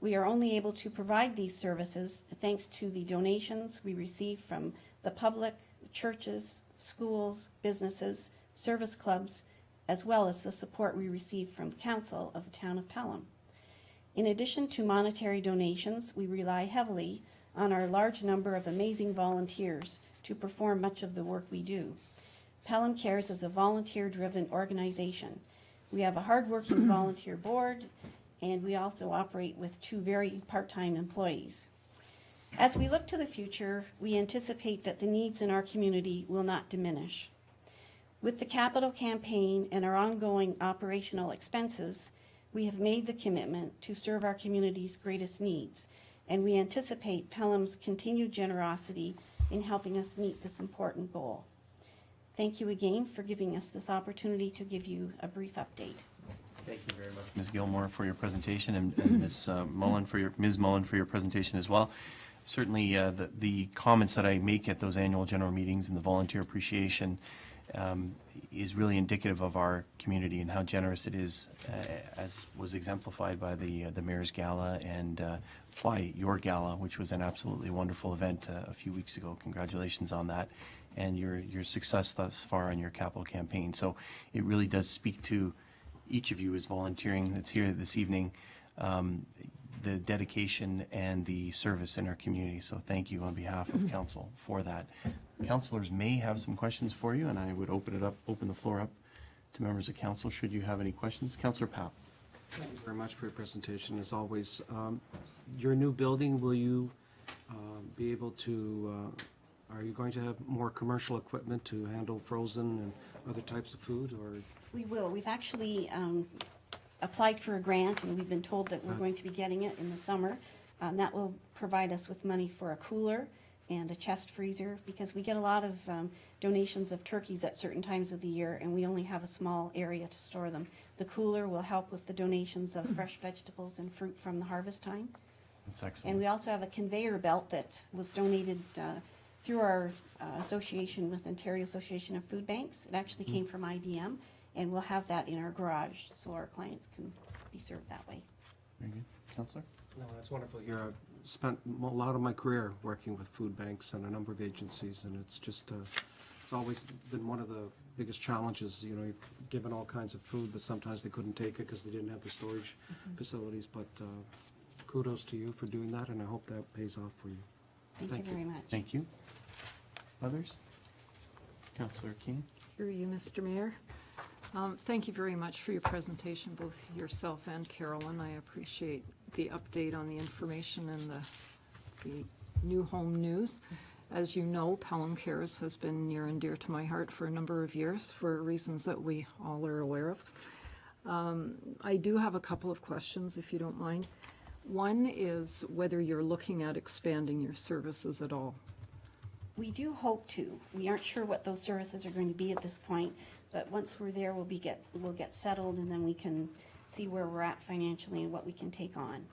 We are only able to provide these services thanks to the donations we receive from the public, churches, schools, businesses, service clubs, as well as the support we receive from the council of the town of Pelham. In addition to monetary donations, we rely heavily on our large number of amazing volunteers to perform much of the work we do. Pelham Cares is a volunteer-driven organization. We have a hard-working volunteer board, and we also operate with 2 very part-time employees. As we look to the future, we anticipate that the needs in our community will not diminish. With the capital campaign and our ongoing operational expenses, we have made the commitment to serve our community's greatest needs, and we anticipate Pelham's continued generosity in helping us meet this important goal. Thank you again for giving us this opportunity to give you a brief update. Thank you very much. Ms. Gilmore for your presentation, and Ms. Mullen for your presentation as well. Certainly, the comments that I make at those annual general meetings and the volunteer appreciation is really indicative of our community and how generous it is, as was exemplified by the Mayor's Gala and by your gala, which was an absolutely wonderful event a few weeks ago. Congratulations on that, and your success thus far on your capital campaign. So it really does speak to each of you as volunteering that's here this evening, the dedication and the service in our community. So thank you on behalf of council for that. Councillors may have some questions for you, and I would open the floor up to members of council should you have any questions. Councillor Papp. Thank you very much for your presentation, as always. Your new building, will you be able to, are you going to have more commercial equipment to handle frozen and other types of food, or? We will. We've actually applied for a grant, and we've been told that we're going to be getting it in the summer. That will provide us with money for a cooler and a chest freezer, because we get a lot of donations of turkeys at certain times of the year, and we only have a small area to store them. The cooler will help with the donations of fresh vegetables and fruit from the harvest time. That's excellent. And we also have a conveyor belt that was donated through our association with Ontario Association of Food Banks. It actually came from IBM, and we'll have that in our garage so our clients can be served that way. Very good. Councillor? No, that's wonderful. I've spent a lot of my career working with food banks and a number of agencies, and it's just It's always been one of the biggest challenges, you know, you're given all kinds of food, but sometimes they couldn't take it because they didn't have the storage facilities. But kudos to you for doing that, and I hope that pays off for you. Thank you very much. Thank you. Others? Councillor King? Through you, Mr. Mayor. Thank you very much for your presentation, both yourself and Carolyn. I appreciate the update on the information and the new home news. As you know, Pelham Cares has been near and dear to my heart for a number of years for reasons that we all are aware of. I do have a couple of questions, if you don't mind. One is whether you're looking at expanding your services at all. We do hope to. We aren't sure what those services are going to be at this point, but once we're there, we'll get settled, and then we can see where we're at financially and what we can take on.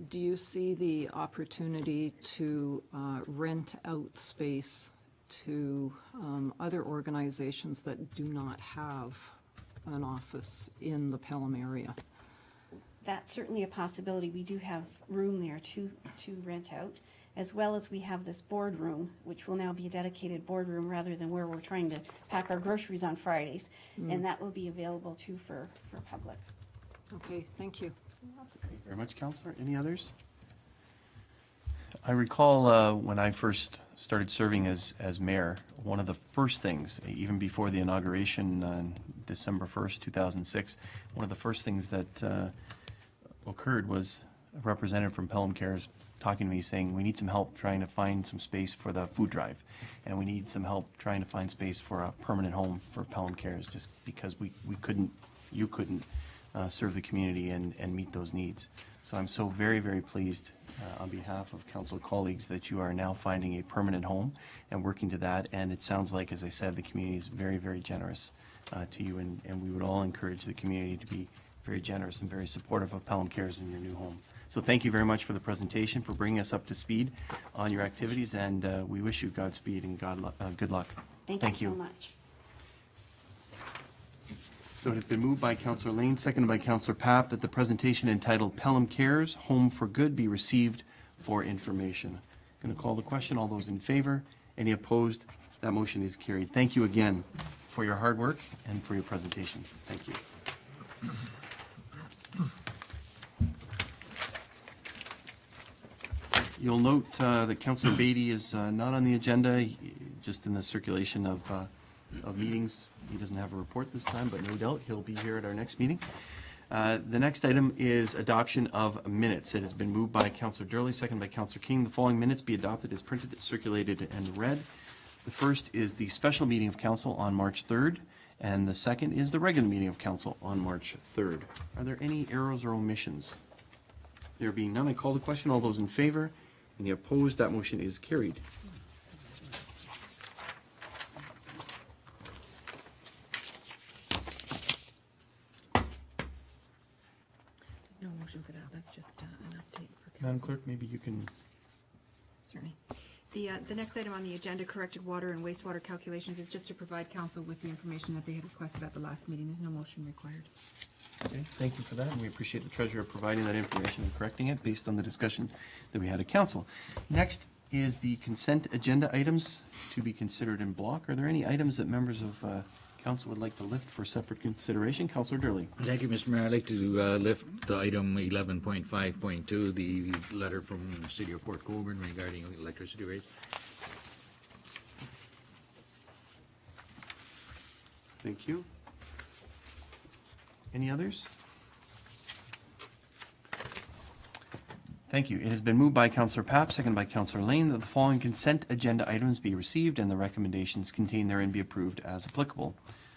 Do you see the opportunity to rent out space to other organizations that do not have an office in the Pelham area? That's certainly a possibility. We do have room there to rent out, as well as we have this boardroom, which will now be a dedicated boardroom rather than where we're trying to pack our groceries on Fridays. And that will be available too for public. Okay, thank you. Thank you very much, Councillor. Any others? I recall when I first started serving as mayor, one of the first things, even before the inauguration on December 1st, 2006, one of the first things that occurred was a representative from Pelham Cares talking to me saying, we need some help trying to find some space for the food drive, and we need some help trying to find space for a permanent home for Pelham Cares, just because you couldn't serve the community and meet those needs. So I'm so very, very pleased on behalf of council colleagues that you are now finding a permanent home and working to that. And it sounds like, as I said, the community is very, very generous to you, and we would all encourage the community to be very generous and very supportive of Pelham Cares in your new home. So thank you very much for the presentation, for bringing us up to speed on your activities, and we wish you Godspeed and good luck. Thank you so much. So it has been moved by Councillor Lane, seconded by Councillor Papp, that the presentation entitled Pelham Cares, Home for Good be received for information. Going to call the question. All those in favor? Any opposed? That motion is carried. Thank you again for your hard work and for your presentation. Thank you. You'll note that Councillor Beatty is not on the agenda, just in the circulation of meetings. He doesn't have a report this time, but no doubt he'll be here at our next meeting. The next item is adoption of minutes. It has been moved by Councillor Durley, seconded by Councillor King. The following minutes be adopted as printed, circulated, and read. The first is the special meeting of council on March 3rd, and the second is the regular meeting of council on March 3rd. Are there any errors or omissions? There being none, I call the question. All those in favor? Any opposed? That motion is carried. No motion for that, that's just an update for council. Madam Clerk, maybe you can. Certainly. The next item on the agenda, corrected water and wastewater calculations, is just to provide council with the information that they had requested at the last meeting. There's no motion required. Okay, thank you for that, and we appreciate the treasurer providing that information and correcting it based on the discussion that we had at council. Next is the consent agenda items to be considered in block. Are there any items that members of council would like to lift for separate consideration? Councillor Durley. Thank you, Mr. Mayor. I'd like to lift the item 11.5.2, the letter from the City of Port Colborne regarding electricity rates. Thank you. Any others? Thank you. It has been moved by Councillor Papp, seconded by Councillor Lane, that the following consent agenda items be received and the recommendations contained therein be approved as applicable.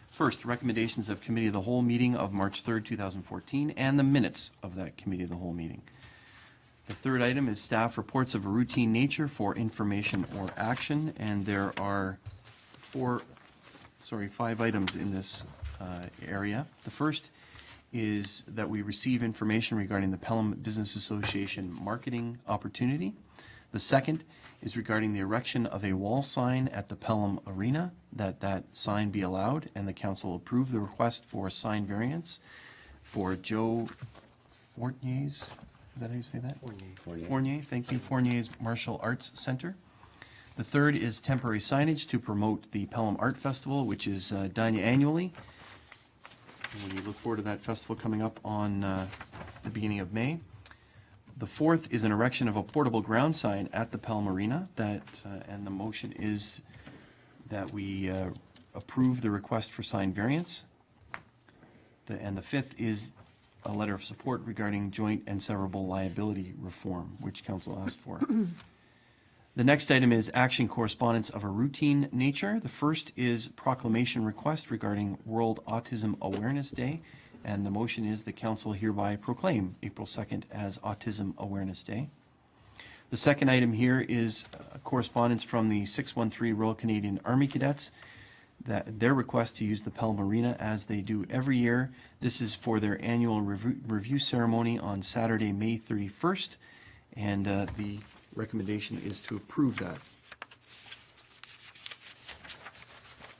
First, recommendations of Committee of the Whole meeting of March 3rd, 2014, and the minutes of that Committee of the Whole meeting. The third item is staff reports of a routine nature for information or action, and there are five items in this area. The first is that we receive information regarding the Pelham Business Association marketing opportunity. The second is regarding the erection of a wall sign at the Pelham Arena, that sign be allowed, and the council approve the request for sign variance for Joe Fournier's, is that how you say that? Fournier. Fournier, thank you, Fournier's Martial Arts Center. The third is temporary signage to promote the Pelham Art Festival, which is done annually. And we look forward to that festival coming up on the beginning of May. The fourth is an erection of a portable ground sign at the Pelham Arena. And the motion is that we approve the request for sign variance. And the fifth is a letter of support regarding joint and severable liability reform, which council asked for. The next item is action correspondence of a routine nature. The first is proclamation request regarding World Autism Awareness Day. And the motion is the council hereby proclaim April 2nd as Autism Awareness Day. The second item here is correspondence from the 613 Royal Canadian Army Cadets, that their request to use the Pelham Arena as they do every year. This is for their annual review ceremony on Saturday, May 31st. And the recommendation is to approve that.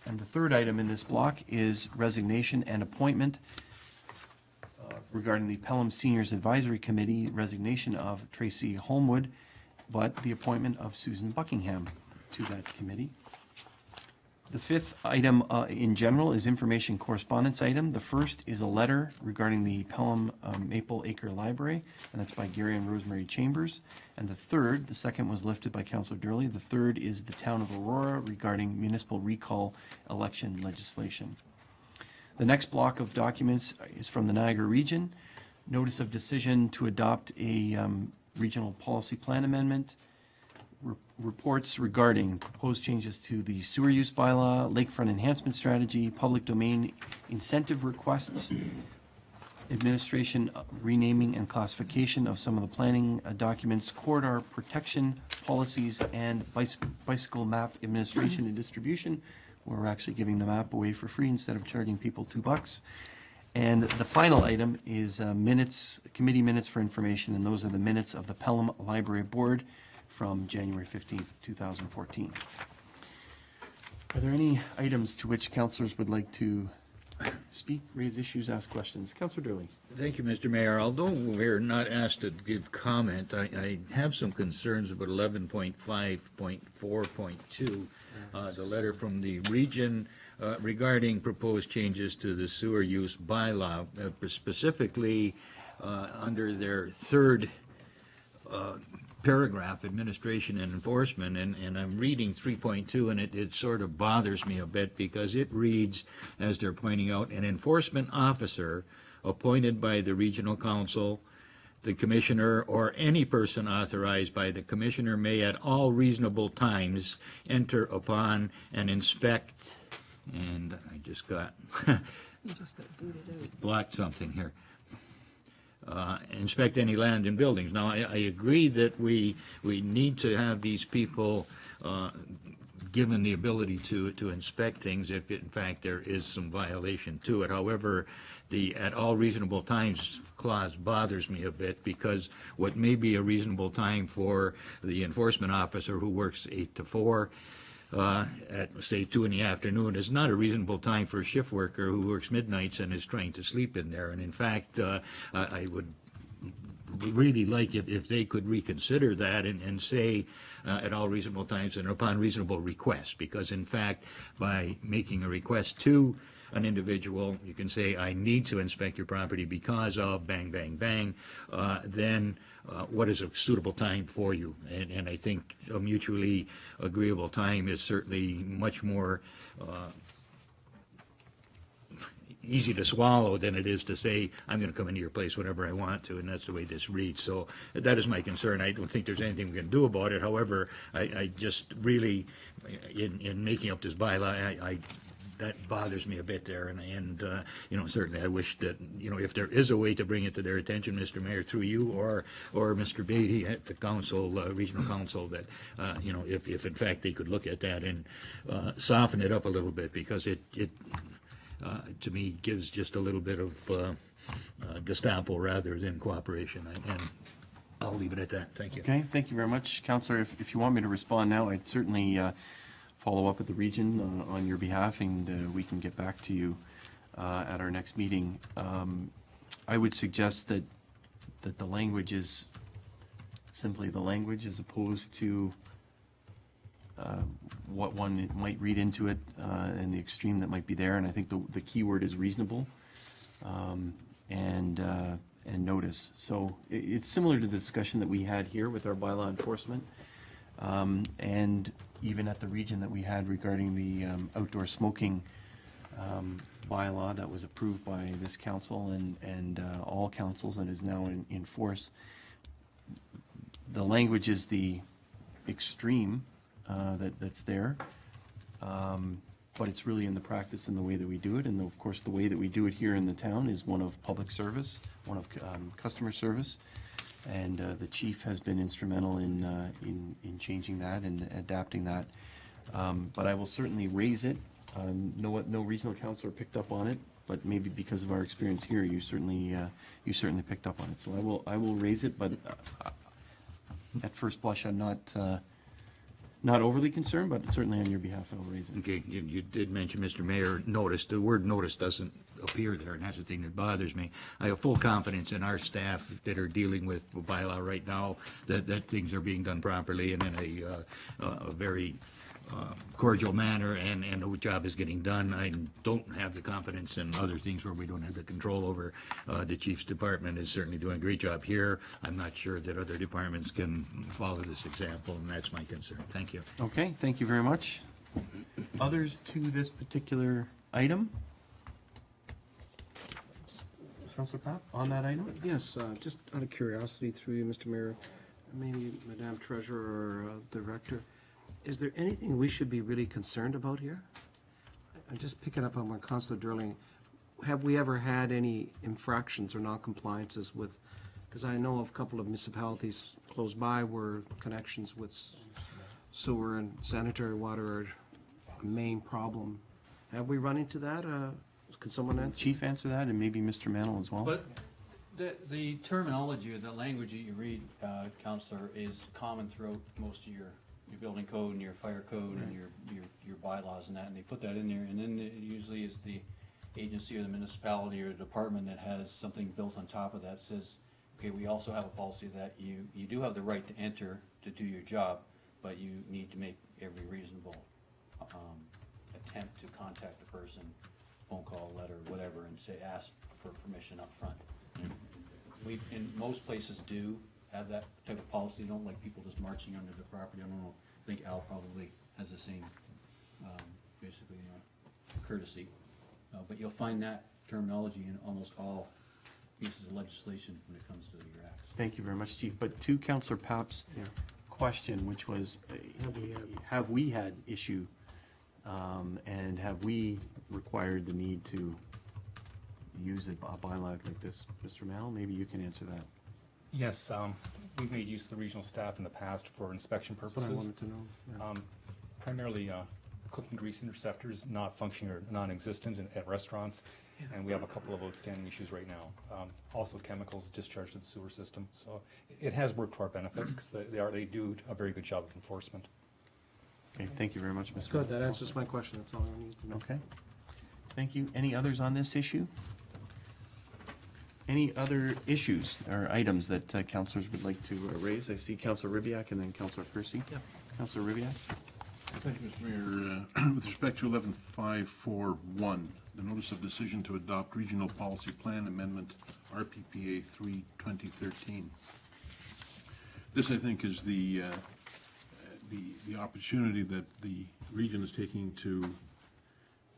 And the third item in this block is resignation and appointment regarding the Pelham Seniors Advisory Committee, resignation of Tracy Holmwood, but the appointment of Susan Buckingham to that committee. The fifth item in general is information correspondence item. The first is a letter regarding the Pelham Maple Acre Library, and that's by Gary and Rosemary Chambers. And the second was lifted by Councillor Durley. The third is the Town of Aurora regarding municipal recall election legislation. The next block of documents is from the Niagara region. Notice of decision to adopt a regional policy plan amendment. Reports regarding proposed changes to the sewer use bylaw, lakefront enhancement strategy, public domain incentive requests, administration renaming and classification of some of the planning documents, corridor protection policies, and bicycle map administration and distribution. We're actually giving the map away for free instead of charging people $2. And the final item is minutes, committee minutes for information, and those are the minutes of the Pelham Library Board from January 15th, 2014. Are there any items to which councillors would like to speak, raise issues, ask questions? Councillor Durley. Thank you, Mr. Mayor. Although we're not asked to give comment, I have some concerns about 11.5.4.2, the letter from the region regarding proposed changes to the sewer use bylaw, specifically under their third paragraph, administration and enforcement, and I'm reading 3.2, and it sort of bothers me a bit because it reads, as they're pointing out, an enforcement officer appointed by the regional council, the commissioner, or any person authorized by the commissioner may at all reasonable times enter upon and inspect, and I just got You just got booted out. blocked something here. Inspect any land and buildings. Now, I agree that we need to have these people given the ability to inspect things if, in fact, there is some violation to it. However, the at all reasonable times clause bothers me a bit because what may be a reasonable time for the enforcement officer who works 8 to 4 at, say, 2 in the afternoon is not a reasonable time for a shift worker who works midnights and is trying to sleep in there. And in fact, I would really like if they could reconsider that and say at all reasonable times and upon reasonable request, because in fact, by making a request to an individual, you can say, I need to inspect your property because of bang, bang, bang, then what is a suitable time for you? And I think a mutually agreeable time is certainly much more easy to swallow than it is to say, I'm going to come into your place whenever I want to, and that's the way this reads. So that is my concern. I don't think there's anything we can do about it. However, I just really, in making up this bylaw, that bothers me a bit there, and you know, certainly I wish that, you know, if there is a way to bring it to their attention, Mr. Mayor, through you or Mr. Beatty at the council, regional council, that you know, if in fact they could look at that and soften it up a little bit, because it to me gives just a little bit of Gestapo rather than cooperation, and I'll leave it at that. Thank you. Okay, thank you very much, Councillor. If you want me to respond now, I'd certainly follow up with the region on your behalf, and we can get back to you at our next meeting. I would suggest that the language is simply the language as opposed to what one might read into it and the extreme that might be there. And I think the key word is reasonable and notice. So it's similar to the discussion that we had here with our bylaw enforcement and even at the region that we had regarding the outdoor smoking bylaw that was approved by this council and all councils and is now in force. The language is the extreme that's there, but it's really in the practice and the way that we do it. And of course, the way that we do it here in the town is one of public service, one of customer service. And the chief has been instrumental in changing that and adapting that. But I will certainly raise it. No regional councilor picked up on it, but maybe because of our experience here, you certainly picked up on it. So I will raise it, but at first blush, I'm not overly concerned, but certainly on your behalf, I'll raise it. Okay, you did mention, Mr. Mayor, notice. The word notice doesn't appear there, and that's the thing that bothers me. I have full confidence in our staff that are dealing with the bylaw right now, that things are being done properly and in a very cordial manner, and the job is getting done. I don't have the confidence in other things where we don't have the control over. The chief's department is certainly doing a great job here. I'm not sure that other departments can follow this example, and that's my concern. Thank you. Okay, thank you very much. Others to this particular item? Councilor Papp, on that item? Yes, just out of curiosity through you, Mr. Mayor, maybe Madame Treasurer or Director, is there anything we should be really concerned about here? I'm just picking up on what Councilor Durling, have we ever had any infractions or non-compliances with, because I know of a couple of municipalities close by where connections with sewer and sanitary water are a main problem. Have we run into that? Can someone answer? Chief answer that, and maybe Mr. Mantle as well? But the terminology or the language that you read, Counselor, is common throughout most of your building code and your fire code and your bylaws and that, and they put that in there, and then it usually is the agency or the municipality or the department that has something built on top of that says, okay, we also have a policy that you do have the right to enter to do your job, but you need to make every reasonable attempt to contact the person, phone call, letter, whatever, and say, ask for permission up front. We, in most places, do have that type of policy. Don't like people just marching under the property. I don't know. I think Al probably has the same, basically, courtesy. But you'll find that terminology in almost all pieces of legislation when it comes to your acts. Thank you very much, Chief. But to Councillor Papp's question, which was, have we had issue and have we required the need to use a bylaw like this? Mr. Mantle, maybe you can answer that. Yes, we've made use of the regional staff in the past for inspection purposes. That's what I wanted to know. Yeah. Primarily cooking grease interceptors not functioning or non-existent at restaurants, and we have a couple of outstanding issues right now. Also chemicals discharged to the sewer system, so it has worked to our benefit because they do a very good job of enforcement. Okay, thank you very much, Mr. Good, that answers my question. That's all I need to know. Okay, thank you. Any others on this issue? Any other issues or items that councillors would like to raise? I see Councillor Ribbiak and then Councillor Percy. Yeah. Councillor Ribbiak. Thank you, Mr. Mayor. With respect to 11541, the notice of decision to adopt regional policy plan amendment RPPA 3/2013. This, I think, is the opportunity that the region is taking to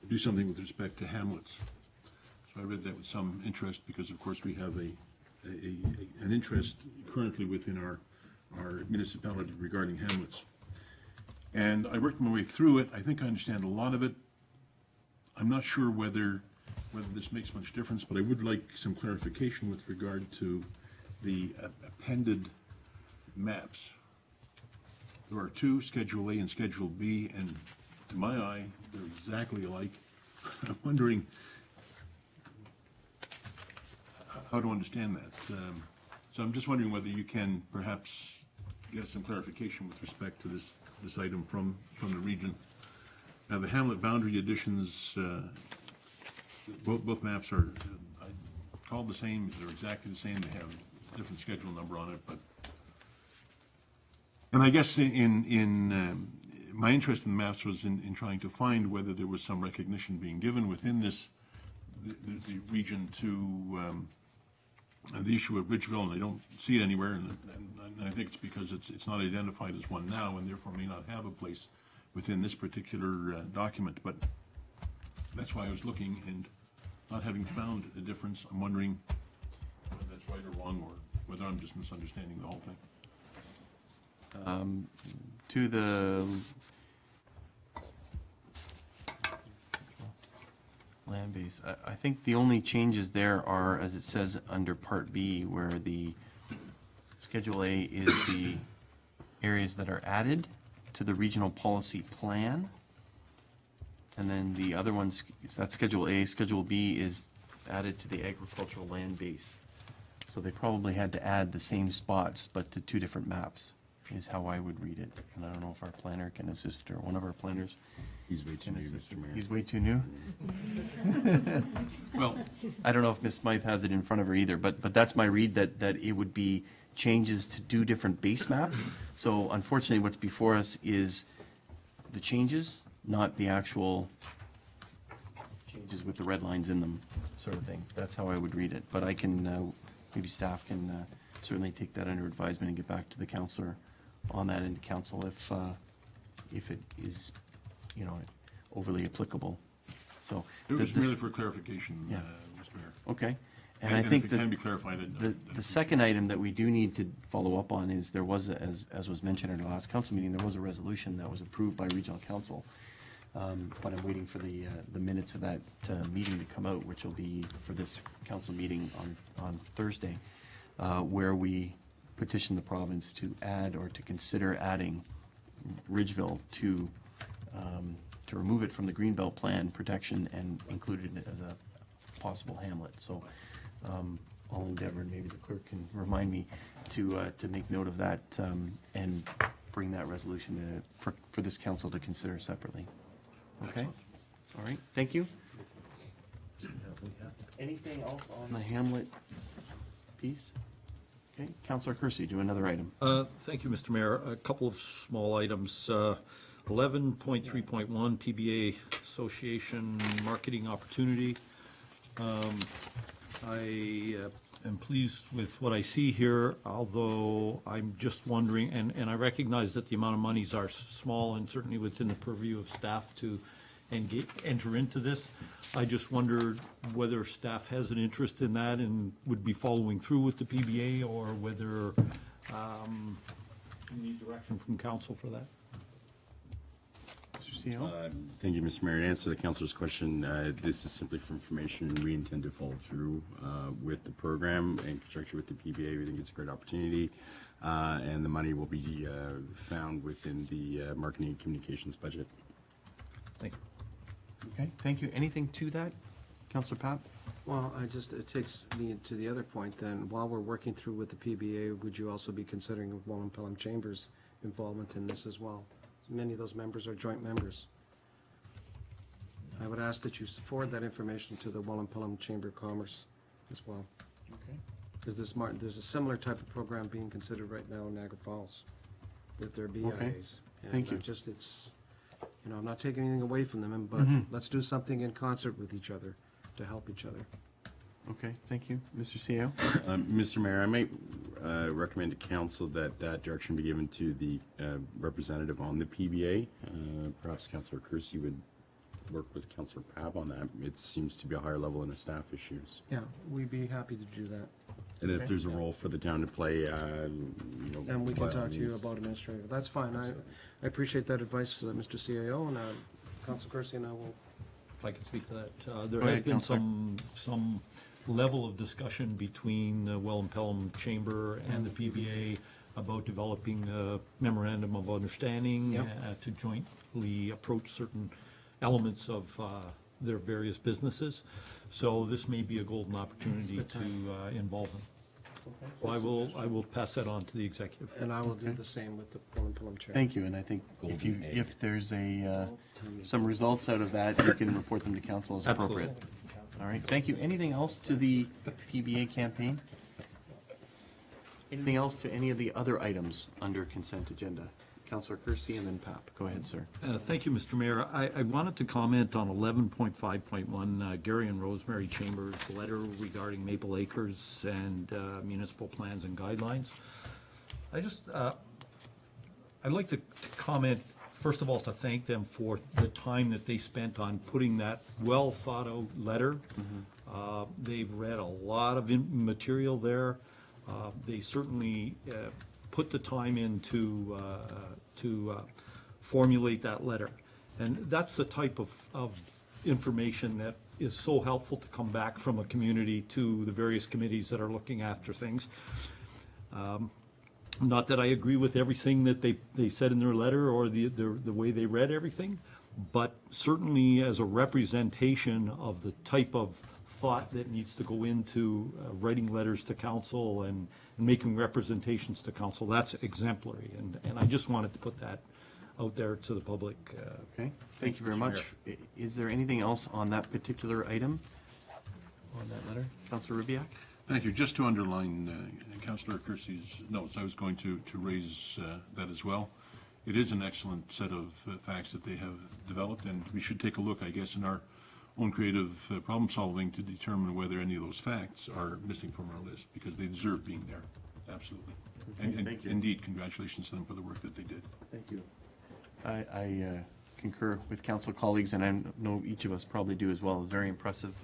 do something with respect to hamlets. So I read that with some interest because, of course, we have an interest currently within our municipality regarding hamlets. And I worked my way through it. I think I understand a lot of it. I'm not sure whether this makes much difference, but I would like some clarification with regard to the appended maps. There are two, Schedule A and Schedule B, and to my eye, they're exactly alike. I'm wondering how to understand that. So I'm just wondering whether you can perhaps get some clarification with respect to this item from the region. Now, the hamlet boundary additions, both maps are called the same. They're exactly the same. They have a different schedule number on it, but. And I guess in my interest in the maps was in trying to find whether there was some recognition being given within this, the region to the issue of Ridgeville, and I don't see it anywhere, and I think it's because it's not identified as one now, and therefore may not have a place within this particular document. But that's why I was looking, and not having found a difference, I'm wondering whether that's right or wrong, or whether I'm just misunderstanding the whole thing. To the land base, I think the only changes there are, as it says under Part B, where the Schedule A is the areas that are added to the regional policy plan. And then the other ones, that's Schedule A. Schedule B is added to the agricultural land base. So they probably had to add the same spots, but to two different maps, is how I would read it. And I don't know if our planner can assist, or one of our planners. He's way too new, Mr. Mayor. He's way too new? Well, I don't know if Ms. Smythe has it in front of her either, but that's my read, that it would be changes to do different base maps. So unfortunately, what's before us is the changes, not the actual changes with the red lines in them, sort of thing. That's how I would read it. But I can, maybe staff can certainly take that under advisement and get back to the counselor on that, and council if it is, you know, overly applicable. So It was merely for clarification, Yeah. Mr. Mayor. Okay. And And I if think it can be clarified, the second item that we do need to follow up on is there was, as was mentioned at our last council meeting, there was a resolution that was approved by regional council. But I'm waiting for the minutes of that meeting to come out, which will be for this council meeting on Thursday, where we petition the province to add or to consider adding Ridgeville to remove it from the Greenbelt Plan protection and include it as a possible hamlet. So I'll endeavor, and maybe the clerk can remind me to make note of that and bring that resolution for this council to consider separately. Okay? Excellent. All right, thank you. Anything else on the hamlet piece? Okay, Councillor Kersey, do another item. Thank you, Mr. Mayor. A couple of small items. 11.3.1 PBA Association Marketing Opportunity. I am pleased with what I see here, although I'm just wondering, and I recognize that the amount of monies are small and certainly within the purview of staff to enter into this. I just wondered whether staff has an interest in that and would be following through with the PBA, or whether you need direction from council for that. Mr. CEO? Thank you, Mr. Mayor. To answer the councilor's question, this is simply for information. We intend to follow through with the program in conjunction with the PBA. We think it's a great opportunity, and the money will be found within the marketing and communications budget. Thank you. Okay, thank you. Anything to that, Councillor Papp? Well, it takes me to the other point then. While we're working through with the PBA, would you also be considering Welland Pelham Chambers' involvement in this as well? Many of those members are joint members. I would ask that you forward that information to the Welland Pelham Chamber of Commerce as well. Okay. Because there's a similar type of program being considered right now in Niagara Falls with their BIAs. Okay. Thank you. I'm not taking anything away from them, but let's do something in concert with each other to help each other. Okay, thank you. Mr. CEO? Mr. Mayor, I might recommend to council that direction be given to the representative on the PBA. Perhaps Councillor Kersey would work with Councillor Papp on that. It seems to be a higher level in the staff issues. Yeah, we'd be happy to do that. And if there's a role for the town to play, And we by can all talk to you means. about administrative. That's fine. I appreciate that advice, Mr. CAO, and Council Kersey and I will. If I could speak to that. There Go has ahead, been Councillor. some level of discussion between the Welland Pelham Chamber and the PBA about developing a memorandum of understanding Yep. to jointly approach certain elements of their various businesses. So this may be a golden opportunity Good to time. involve them. So I will pass that on to the executive. And I will do the same with the Welland Pelham Chair. Thank you, and I think if there's some results out of that, you can report them to council as appropriate. All right, thank you. Anything else to the PBA campaign? Anything else to any of the other items under consent agenda? Councillor Kersey, and then Pap. Go ahead, sir. Thank you, Mr. Mayor. I wanted to comment on 11.5.1, Gary and Rosemary Chambers' letter regarding Maple Acres and municipal plans and guidelines. I'd like to comment, first of all, to thank them for the time that they spent on putting that well-thought-out letter. They've read a lot of material there. They certainly put the time in to formulate that letter. And that's the type of information that is so helpful to come back from a community to the various committees that are looking after things. Not that I agree with everything that they said in their letter or the way they read everything, but certainly as a representation of the type of thought that needs to go into writing letters to council and making representations to council, that's exemplary. And I just wanted to put that out there to the public. Okay, thank you very much. Is there anything else on that particular item, on that letter? Councillor Rubiak? Thank you. Just to underline Councillor Kersey's notes, I was going to raise that as well. It is an excellent set of facts that they have developed, and we should take a look, I guess, in our own creative problem solving to determine whether any of those facts are missing from our list, because they deserve being there. Absolutely. And Thank you. indeed, congratulations to them for the work that they did. Thank you. I concur with council colleagues, and I know each of us probably do as well. Very impressive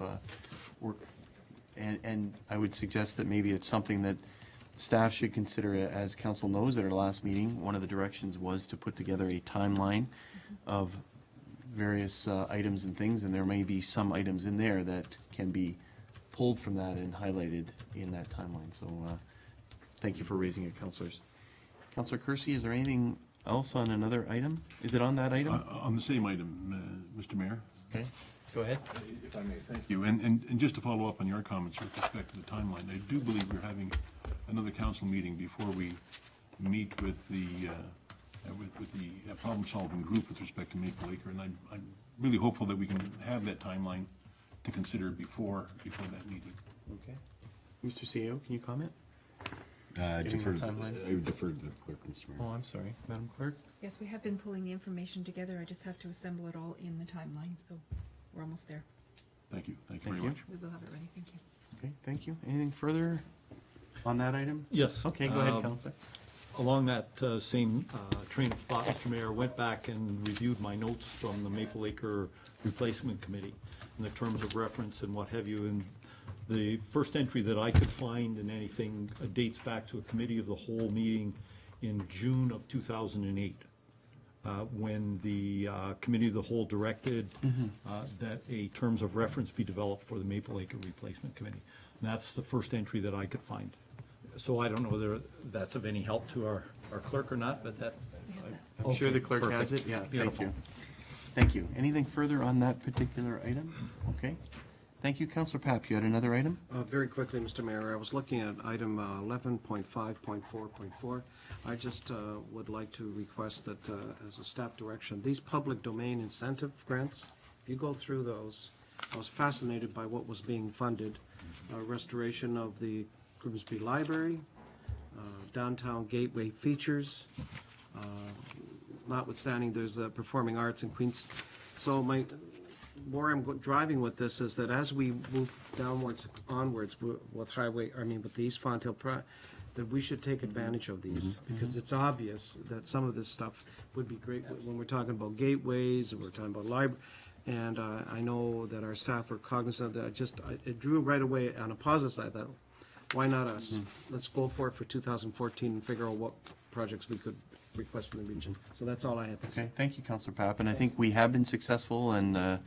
work. And I would suggest that maybe it's something that staff should consider. As council knows, at our last meeting, one of the directions was to put together a timeline of various items and things, and there may be some items in there that can be pulled from that and highlighted in that timeline. So thank you for raising it, councillors. Councillor Kersey, is there anything else on another item? Is it on that item? On the same item, Mr. Mayor. Okay, go ahead. If I may, thank you. And just to follow up on your comments with respect to the timeline, I do believe we're having another council meeting before we meet with the problem-solving group with respect to Maple Acre, and I'm really hopeful that we can have that timeline to consider before that meeting. Okay. Mr. CEO, can you comment? Defer, timeline? I would defer to the clerk, Mr. Mayor. Oh, I'm sorry. Madam Clerk? Yes, we have been pulling the information together. I just have to assemble it all in the timeline, so we're almost there. Thank you. Thank you Thank very you. much. We will have it ready. Thank you. Okay, thank you. Anything further on that item? Yes. Okay, go ahead, Councillor. Along that same train of thought, Mr. Mayor, I went back and reviewed my notes from the Maple Acre Replacement Committee in the terms of reference and what have you. And the first entry that I could find in anything dates back to a committee of the whole meeting in June of 2008, when the committee of the whole directed that a terms of reference be developed for the Maple Acre Replacement Committee. And that's the first entry that I could find. So I don't know whether that's of any help to our clerk or not, but that. I'm sure Okay, the clerk has perfect. it. Yeah, thank Beautiful. you. Thank you. Anything further on that particular item? Okay. Thank you, Councillor Papp. You had another item? Very quickly, Mr. Mayor, I was looking at item 11.5.4.4. I just would like to request that, as a staff direction, these public domain incentive grants, if you go through those, I was fascinated by what was being funded. Restoration of the Grimsby Library, downtown gateway features, notwithstanding there's performing arts in Queens. So where I'm driving with this is that as we move onwards with with the East Fonthill, that we should take advantage of these, because it's obvious that some of this stuff would be great when we're talking about gateways, and we're talking about library. And I know that our staff are cognizant of that. It drew right away on a positive side that, why not us? Let's go for it for 2014 and figure out what projects we could request from the region. So that's all I have to say. Okay, thank you, Councillor Papp. And I think we have been successful, and the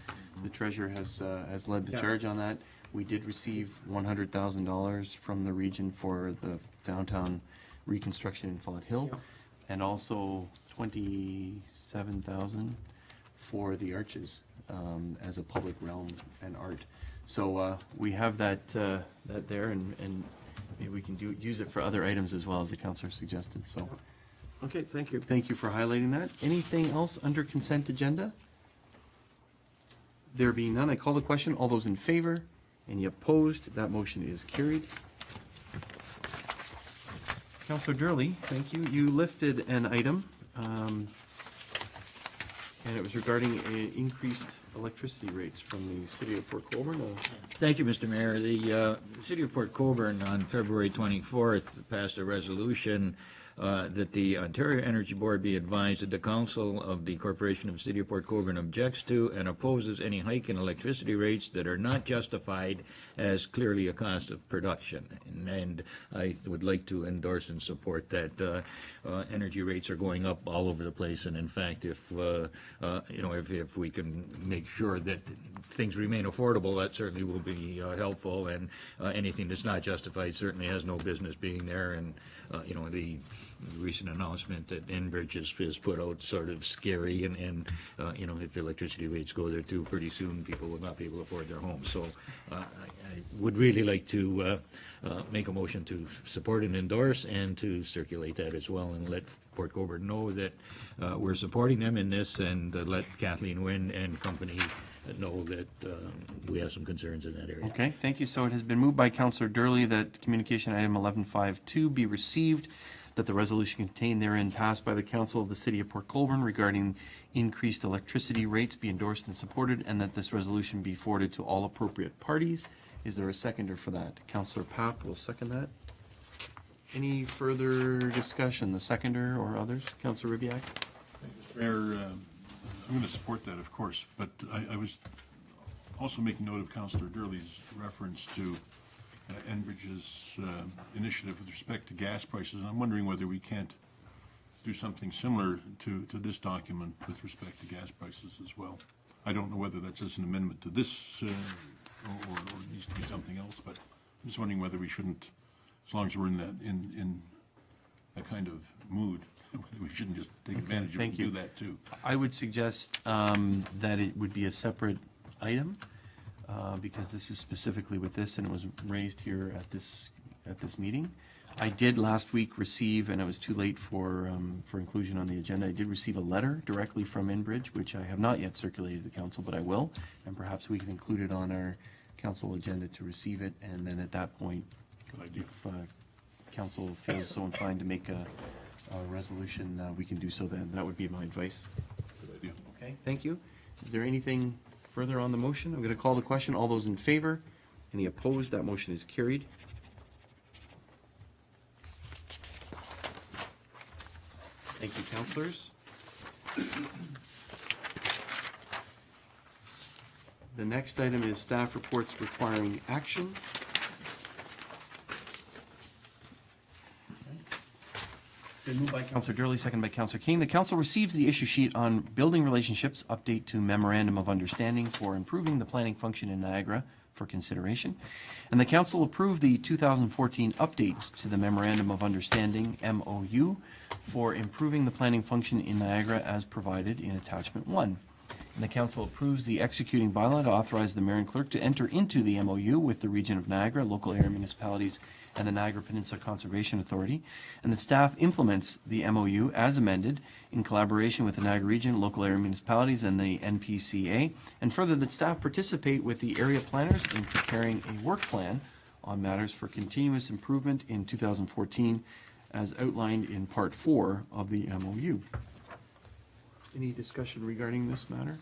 treasurer has led the Yeah. charge on that. We did receive $100,000 from the region for the downtown reconstruction in Font Hill, Yeah. and also $27,000 for the arches as a public realm and art. So we have that there, and maybe we can use it for other items as well, as the councillor suggested. So Okay, thank you. thank you for highlighting that. Anything else under consent agenda? There being none, I call the question. All those in favor? Any opposed? That motion is carried. Councillor Durley, thank you. You lifted an item And it was regarding increased electricity rates from the city of Port Colborne. Thank you, Mr. Mayor. The City of Port Colborne on February 24th passed a resolution that the Ontario Energy Board be advised that the Council of the Corporation of City of Port Colborne objects to and opposes any hike in electricity rates that are not justified as clearly a cost of production. And I would like to endorse and support that. Energy rates are going up all over the place, and in fact, if if we can make sure that things remain affordable, that certainly will be helpful. And anything that's not justified certainly has no business being there. And the recent announcement that Enbridge has put out sort of scary, and if the electricity rates go there too, pretty soon people will not be able to afford their homes. So I would really like to make a motion to support and endorse, and to circulate that as well, and let Port Colborne know that we're supporting them in this, and let Kathleen Wynne and company know that we have some concerns in that area. Okay, thank you. So it has been moved by Councillor Durley that communication item 1152 be received, that the resolution contained therein passed by the Council of the City of Port Colborne regarding increased electricity rates be endorsed and supported, and that this resolution be forwarded to all appropriate parties. Is there a seconder for that? Councillor Papp will second that. Any further discussion? The seconder or others? Councillor Ribbiak? Mr. Mayor, I'm going to support that, of course, but I was also making note of Councillor Durley's reference to Enbridge's initiative with respect to gas prices, and I'm wondering whether we can't do something similar to this document with respect to gas prices as well. I don't know whether that's as an amendment to this or it needs to be something else, but I'm just wondering whether we shouldn't, as long as we're in that kind of mood, we shouldn't just take advantage of it and do that too. I would suggest that it would be a separate item, because this is specifically with this, and it was raised here at this meeting. I did last week receive, and it was too late for inclusion on the agenda, I did receive a letter directly from Enbridge, which I have not yet circulated to the council, but I will, and perhaps we can include it on our council agenda to receive it, and then at that point, if council feels so inclined to make a resolution, we can do so then. That would be my advice. Good idea. Okay, thank you. Is there anything further on the motion? I'm going to call the question. All those in favor? Any opposed? That motion is carried. Thank you, councillors. The next item is staff reports requiring action. Been moved by Councillor Durley, seconded by Councillor King. The council receives the issue sheet on building relationships, update to memorandum of understanding for improving the planning function in Niagara for consideration. And the council approved the 2014 update to the memorandum of understanding, MOU, for improving the planning function in Niagara as provided in attachment 1. And the council approves the executing bylaw to authorize the mayor and clerk to enter into the MOU with the region of Niagara, local area municipalities, and the Niagara Peninsula Conservation Authority. And the staff implements the MOU as amended in collaboration with the Niagara region, local area municipalities, and the NPCA. And further, that staff participate with the area planners in preparing a work plan on matters for continuous improvement in 2014 as outlined in Part 4 of the MOU. Any discussion regarding this matter?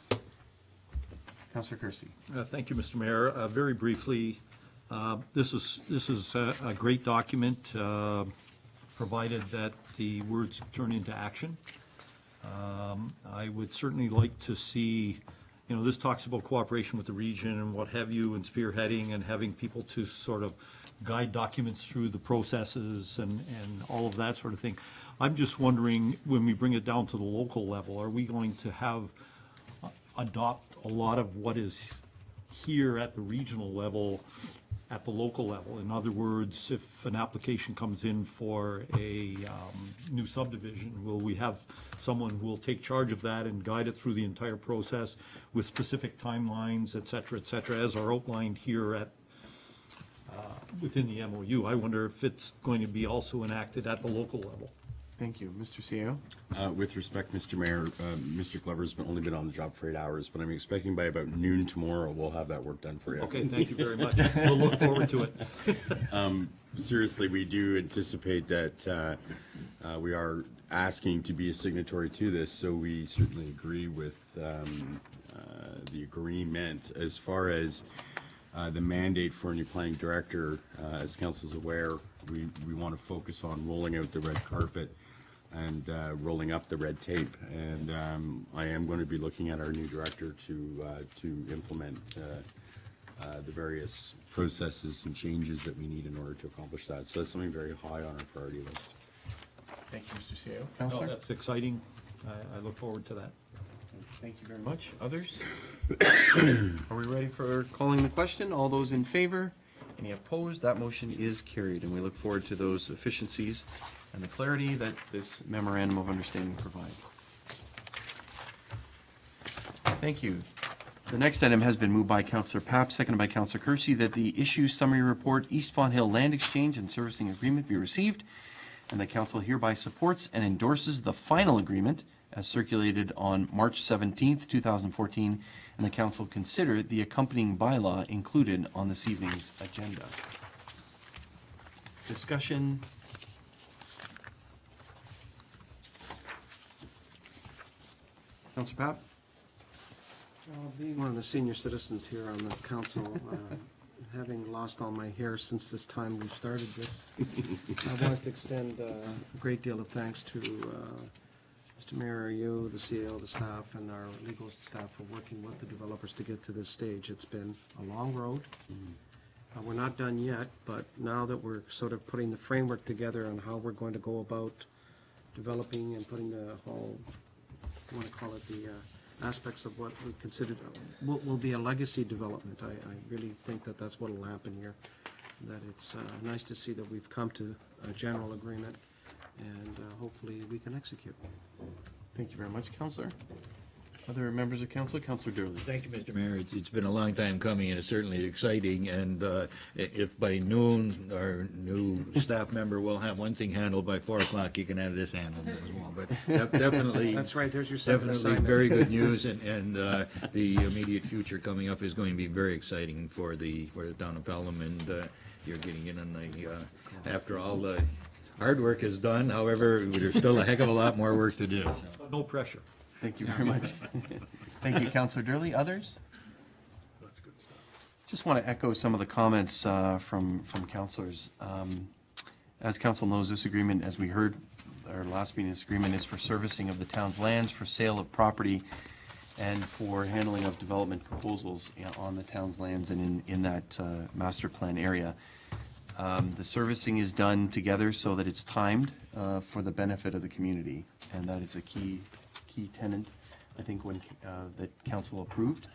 Councillor Kersey. Thank you, Mr. Mayor. Very briefly, this is a great document, provided that the words turn into action. I would certainly like to see, this talks about cooperation with the region and what have you, and spearheading and having people to sort of guide documents through the processes and all of that sort of thing. I'm just wondering, when we bring it down to the local level, are we going to adopt a lot of what is here at the regional level at the local level? In other words, if an application comes in for a new subdivision, will we have someone who will take charge of that and guide it through the entire process with specific timelines, et cetera, as are outlined here at within the MOU? I wonder if it's going to be also enacted at the local level. Thank you. Mr. CEO? With respect, Mr. Mayor, Mr. Glover's only been on the job for 8 hours, but I'm expecting by about noon tomorrow we'll have that work done for you. Okay, thank you very much. We'll look forward to it. Seriously, we do anticipate that We are asking to be a signatory to this, so we certainly agree with the agreement. As far as the mandate for a new planning director, as council is aware, we want to focus on rolling out the red carpet and rolling up the red tape. And I am going to be looking at our new director to implement the various processes and changes that we need in order to accomplish that. So that's something very high on our priority list. Thank you, Mr. CEO. Oh, Councillor? that's exciting. I look forward to that. Thank you very much. Others? Are we ready for calling the question? All those in favor? Any opposed? That motion is carried, and we look forward to those efficiencies and the clarity that this memorandum of understanding provides. Thank you. The next item has been moved by Councillor Papp, seconded by Councillor Kersey, that the issue summary report East Fawn Hill Land Exchange and Servicing Agreement be received, and the Council hereby supports and endorses the final agreement as circulated on March 17th, 2014, and the Council consider the accompanying bylaw included on this evening's agenda. Discussion. Councillor Papp? Being one of the senior citizens here on the council, having lost all my hair since this time we've started this, I wanted to extend a great deal of thanks to Mr. Mayor, you, the CEO, the staff, and our legal staff for working with the developers to get to this stage. It's been a long road. We're not done yet, but now that we're sort of putting the framework together on how we're going to go about developing and putting the whole, I want to call it the aspects of what we consider will be a legacy development. I really think that that's what will happen here, that it's nice to see that we've come to a general agreement, and hopefully we can execute. Thank you very much, Councillor. Other members of Council? Councillor Durley. Thank you, Mr. Mayor. It's been a long time coming, and it's certainly exciting. And if by noon our new staff member will have one thing handled, by 4 o'clock he can have this handled as well. But definitely, That's right. There's your second definitely assignment. very good news, and the immediate future coming up is going to be very exciting for the town of Pelham, and you're getting in on the after all the hard work is done. However, there's still a heck of a lot more work to do. So. No pressure. Thank you very much. Thank you, Councillor Durley. Others? Just want to echo some of the comments from councillors. As council knows, this agreement, as we heard our last meeting, this agreement is for servicing of the town's lands, for sale of property, and for handling of development proposals on the town's lands and in that master plan area. The servicing is done together so that it's timed for the benefit of the community, and that is a key tenant, I think, when that council approved,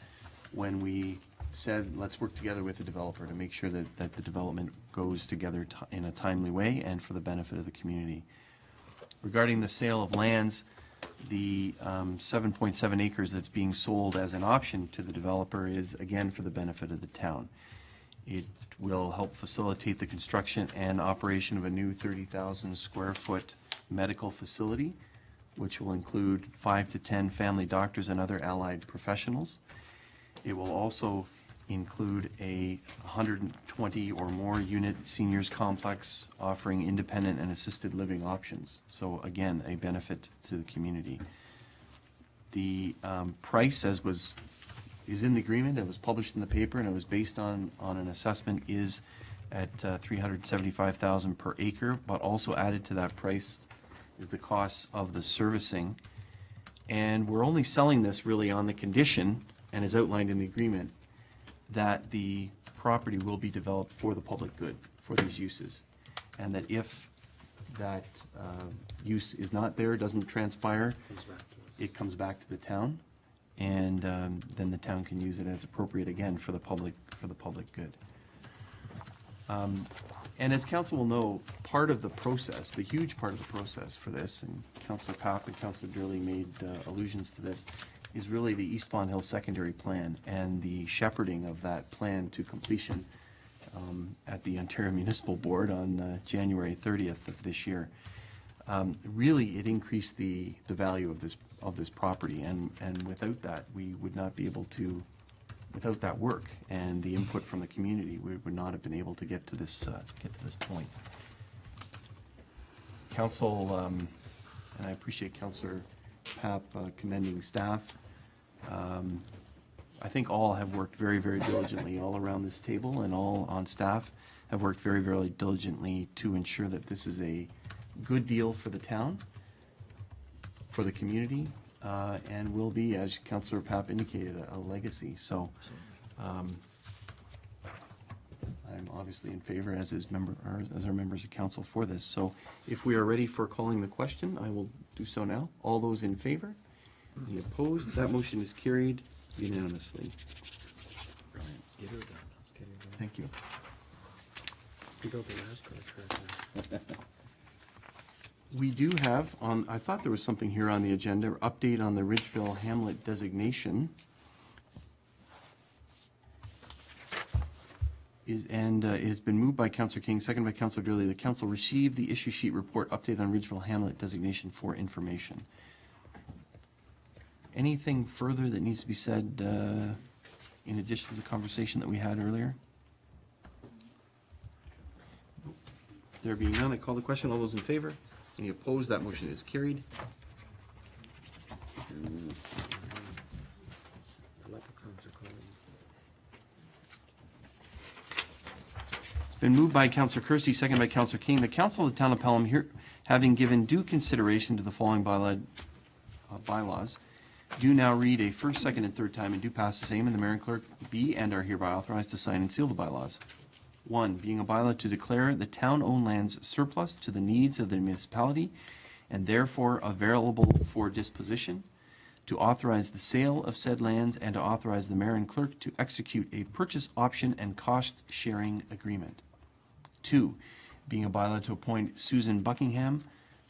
when we said, let's work together with the developer to make sure that the development goes together in a timely way and for the benefit of the community. Regarding the sale of lands, the 7.7 acres that's being sold as an option to the developer is, again, for the benefit of the town. It will help facilitate the construction and operation of a new 30,000 square foot medical facility, which will include 5 to 10 family doctors and other allied professionals. It will also include a 120 or more unit seniors complex offering independent and assisted living options. So again, a benefit to the community. The price, as is in the agreement, it was published in the paper, and it was based on an assessment, is at $375,000 per acre, but also added to that price is the costs of the servicing. And we're only selling this really on the condition, and as outlined in the agreement, that the property will be developed for the public good, for these uses. And that if that use is not there, doesn't transpire, it comes back to the town, and then the town can use it as appropriate, again, for the public good. And as council will know, part of the process, the huge part of the process for this, and Councillor Papp and Councillor Durley made allusions to this, is really the East Fawn Hill secondary plan and the shepherding of that plan to completion at the Ontario Municipal Board on January 30th of this year. Really, it increased the value of this property, and without that, we would not be able to. Without that work and the input from the community, we would not have been able to get to this point. council, and I appreciate Councillor Papp commending staff. I think all have worked very, very diligently, all around this table and all on staff have worked very, very diligently to ensure that this is a good deal for the town, for the community, and will be, as Councillor Papp indicated, a legacy. So I'm obviously in favor, as our members of council, for this. So if we are ready for calling the question, I will do so now. All those in favor? Any opposed? That motion is carried unanimously. Get her done. Let's get her done. Thank you. You built the NASCAR track now. We do have on, I thought there was something here on the agenda, update on the Ridgeville Hamlet designation. It has been moved by Councillor King, seconded by Councillor Durley. The council received the issue sheet report update on Ridgeville Hamlet designation for information. Anything further that needs to be said in addition to the conversation that we had earlier? There being none, I call the question. All those in favor? Any opposed? That motion is carried. The leprechauns are calling. It's been moved by Councillor Kersey, seconded by Councillor King. The Council of the Town of Pelham, here, having given due consideration to the following bylaws, do now read a first, second, and third time and do pass the same, and the mayor and clerk be and are hereby authorized to sign and seal the bylaws. 1, being a bylaw to declare the town-owned lands surplus to the needs of the municipality and therefore available for disposition, to authorize the sale of said lands and to authorize the mayor and clerk to execute a purchase option and cost-sharing agreement. 2, being a bylaw to appoint Susan Buckingham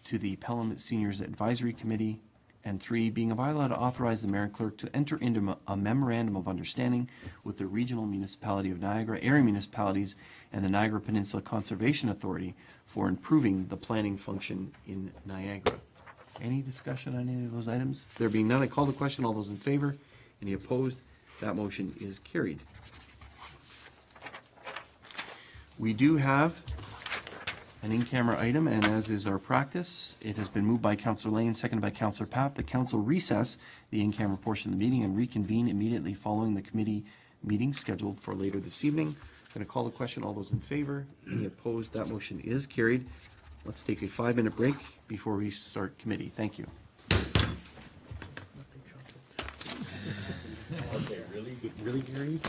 to the Pelham Seniors Advisory Committee. And 3, being a bylaw to authorize the mayor and clerk to enter into a memorandum of understanding with the Regional Municipality of Niagara, area municipalities, and the Niagara Peninsula Conservation Authority for improving the planning function in Niagara. Any discussion on any of those items? There being none, I call the question. All those in favor? Any opposed? That motion is carried. We do have an in-camera item, and as is our practice, it has been moved by Councillor Lane, seconded by Councillor Papp. The council recess the in-camera portion of the meeting and reconvene immediately following the committee meeting scheduled for later this evening. I'm going to call the question. All those in favor? Any opposed? That motion is carried. Let's take a 5-minute break before we start committee. Thank you. Okay, really, Gary?